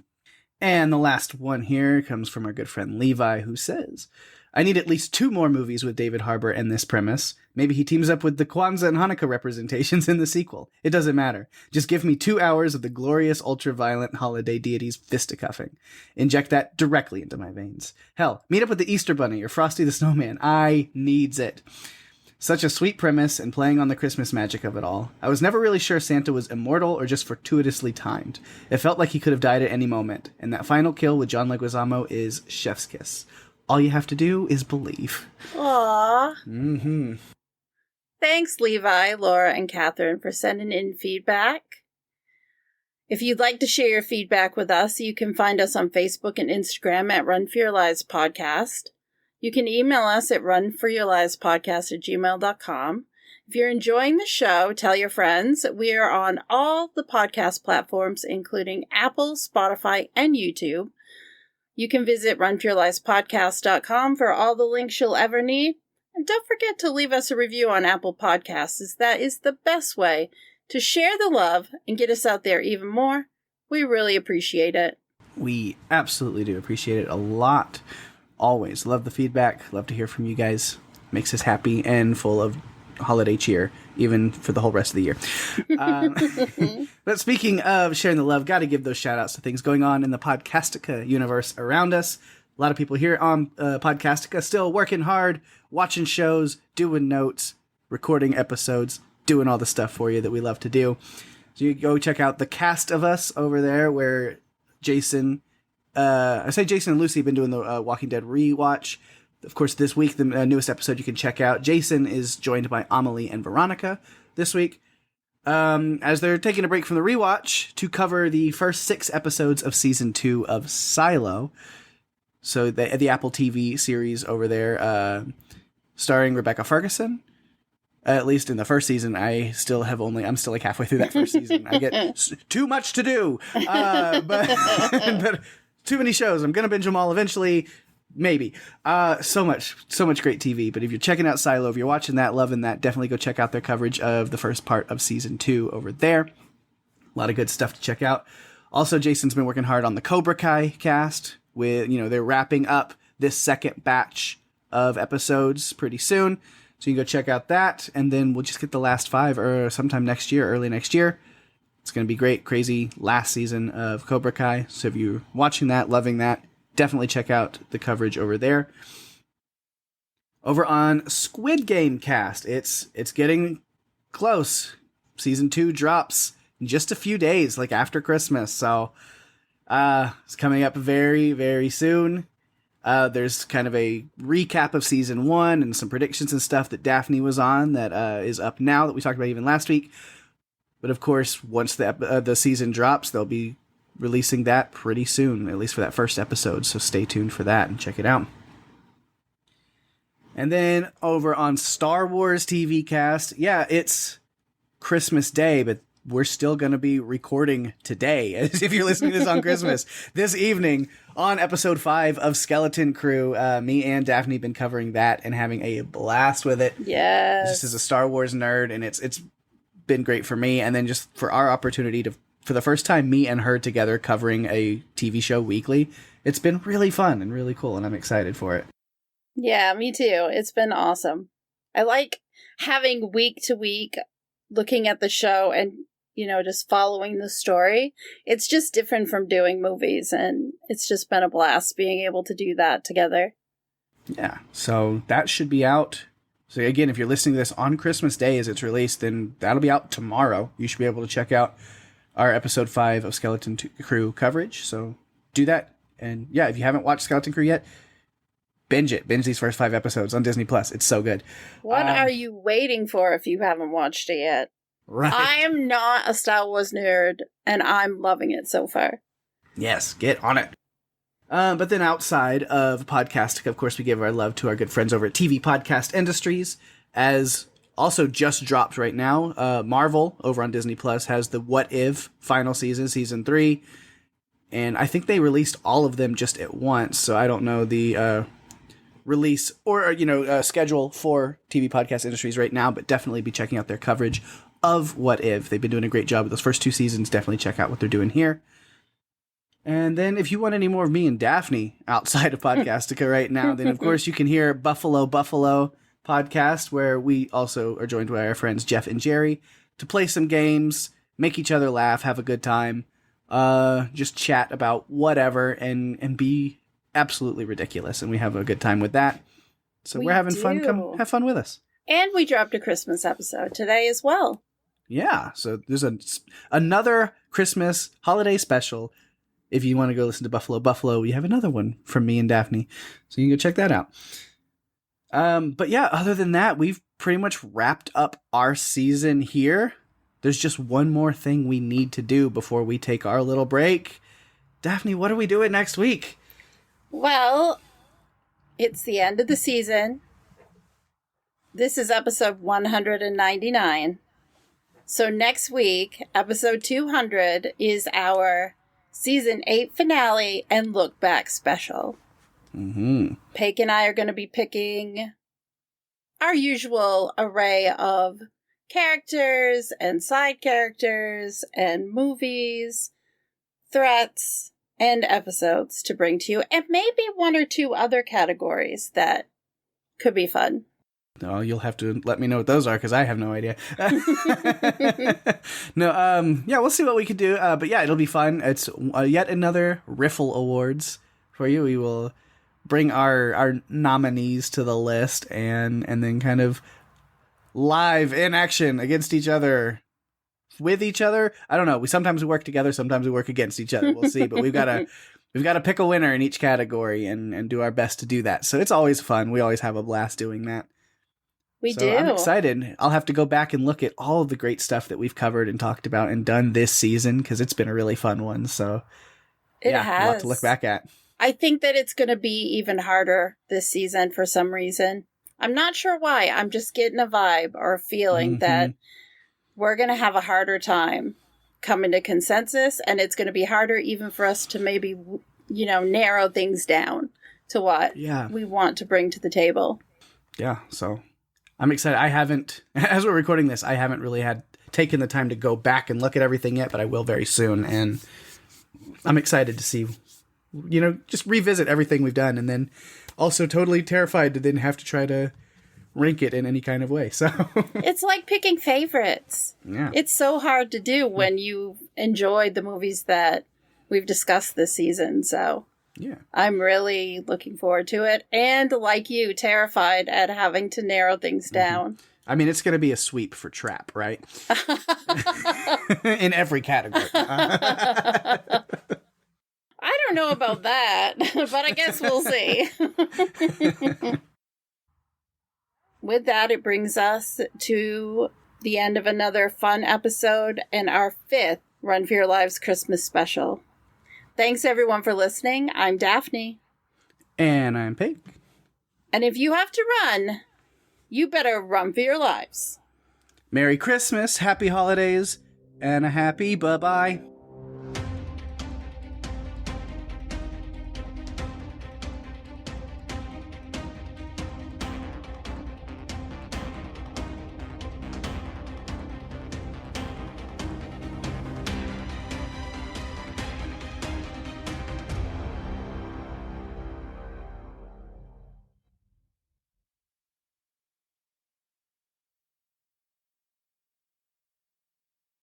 And the last one here comes from our good friend Levi, who says, I need at least 2 more movies with David Harbour and this premise. Maybe he teams up with the Kwanzaa and Hanukkah representations in the sequel. It doesn't matter. Just give me 2 hours of the glorious ultra-violent holiday deities fisticuffing. Inject that directly into my veins. Hell, meet up with the Easter Bunny or Frosty the Snowman. I needs it. Such a sweet premise and playing on the Christmas magic of it all. I was never really sure Santa was immortal or just fortuitously timed. It felt like he could have died at any moment, and that final kill with John Leguizamo is chef's kiss. All you have to do is believe. Aww. Mm-hmm. Thanks, Levi, Laura, and Catherine, for sending in feedback. If you'd like to share your feedback with us, you can find us on Facebook and Instagram at Run For Your Lives Podcast. You can email us at runforyourlivespodcast@gmail.com. If you're enjoying the show, tell your friends. We are on all the podcast platforms, including Apple, Spotify, and YouTube. You can visit runforyourlivespodcast.com for all the links you'll ever need. And don't forget to leave us a review on Apple Podcasts, as that is the best way to share the love and get us out there even more. We really appreciate it. We absolutely do appreciate it a lot. Always love the feedback. Love to hear from you guys. Makes us happy and full of holiday cheer, even for the whole rest of the year. But speaking of sharing the love, got to give those shout outs to things going on in the Podcastica universe around us. A lot of people here on Podcastica still working hard, watching shows, doing notes, recording episodes, doing all the stuff for you that we love to do. So you go check out the cast of us over there where Jason, Jason and Lucy have been doing the Walking Dead rewatch. Of course, this week, the newest episode you can check out, Jason is joined by Amelie and Veronica this week. As they're taking a break from the rewatch to cover the first 6 episodes of season 2 of Silo. So the Apple TV series over there, starring Rebecca Ferguson. At least in the first season, I'm still like halfway through that first season. I get too much to do, but too many shows. I'm gonna binge them all eventually, maybe. So much great TV. But if you're checking out Silo, if you're watching that, loving that, definitely go check out their coverage of the first part of season 2 over there. A lot of good stuff to check out. Also, Jason's been working hard on the Cobra Kai cast. With they're wrapping up this second batch of episodes pretty soon. So you can go check out that, and then we'll just get the last 5 or sometime next year, early next year. It's going to be great, crazy last season of Cobra Kai. So if you're watching that, loving that, definitely check out the coverage over there. Over on Squid Game cast, it's getting close. Season 2 drops in just a few days, like after Christmas. So it's coming up very, very soon. There's kind of a recap of season 1 and some predictions and stuff that Daphne was on that is up now that we talked about even last week. But of course, once the season drops, they'll be releasing that pretty soon, at least for that first episode. So stay tuned for that and check it out. And then over on Star Wars TV cast, yeah, it's Christmas Day, but we're still going to be recording today, as if you're listening to this on Christmas. This evening, on episode 5 of Skeleton Crew, me and Daphne have been covering that and having a blast with it. Yes. Just as a Star Wars nerd, and it's been great for me. And then just for our opportunity to, for the first time, me and her together covering a TV show weekly, it's been really fun and really cool, and I'm excited for it. Yeah, me too. It's been awesome. I like having week to week looking at the show and just following the story. It's just different from doing movies, and it's just been a blast being able to do that together. Yeah, so that should be out. So again, if you're listening to this on Christmas Day as it's released, then that'll be out tomorrow. You should be able to check out our episode 5 of Skeleton Crew coverage. So do that. And yeah, if you haven't watched Skeleton Crew yet, binge it. Binge these first 5 episodes on Disney+. It's so good. What are you waiting for if you haven't watched it yet? Right. I am not a Star Wars nerd, and I'm loving it so far. Yes, get on it. But then outside of podcasting, of course, we give our love to our good friends over at TV Podcast Industries, as also just dropped right now. Marvel over on Disney Plus has the What If final season 3, and I think they released all of them just at once. So I don't know the release or schedule for TV Podcast Industries right now, but definitely be checking out their coverage of What If. They've been doing a great job with those first 2 seasons. Definitely check out what they're doing here. And then if you want any more of me and Daphne outside of Podcastica right now, then of course you can hear Buffalo podcast, where we also are joined by our friends Jeff and Jerry to play some games, make each other laugh, have a good time, just chat about whatever and be absolutely ridiculous. And we have a good time with that. So we're having fun. Come have fun with us. And we dropped a Christmas episode today as well. Yeah, so there's another Christmas holiday special. If you want to go listen to Buffalo, we have another one from me and Daphne, so you can go check that out. But yeah, other than that, we've pretty much wrapped up our season here. There's just one more thing we need to do before we take our little break. Daphne, what are we doing next week? Well, it's the end of the season. This is episode 199. So next week, episode 200 is our season 8 finale and look back special. Mm-hmm. Pake and I are going to be picking our usual array of characters and side characters and movies, threats, and episodes to bring to you, and maybe 1 or 2 other categories that could be fun. No, you'll have to let me know what those are, because I have no idea. Yeah, we'll see what we can do. But yeah, it'll be fun. It's yet another Riffle Awards for you. We will bring our nominees to the list and then kind of live in action against each other. With each other? I don't know. Sometimes we work together, sometimes we work against each other. We'll see, but we've got to pick a winner in each category and do our best to do that. So it's always fun. We always have a blast doing that. We do. I'm excited. I'll have to go back and look at all of the great stuff that we've covered and talked about and done this season because it's been a really fun one. So it has a lot to look back at. I think that it's going to be even harder this season for some reason. I'm not sure why. I'm just getting a vibe or a feeling that we're going to have a harder time coming to consensus, and it's going to be harder even for us to maybe, narrow things down to what we want to bring to the table. Yeah, so I'm excited. I haven't, as we're recording this, I haven't really taken the time to go back and look at everything yet, but I will very soon, and I'm excited to see, just revisit everything we've done, and then also totally terrified to then have to try to rank it in any kind of way. So it's like picking favorites. Yeah. It's so hard to do when you enjoyed the movies that we've discussed this season. So yeah, I'm really looking forward to it. And like you, terrified at having to narrow things down. I mean, it's going to be a sweep for Trap, right? In every category. I don't know about that, but I guess we'll see. With that, it brings us to the end of another fun episode and our 5th Run for Your Lives Christmas special. Thanks, everyone, for listening. I'm Daphne. And I'm Pake. And if you have to run, you better run for your lives. Merry Christmas, Happy Holidays, and a happy bye-bye.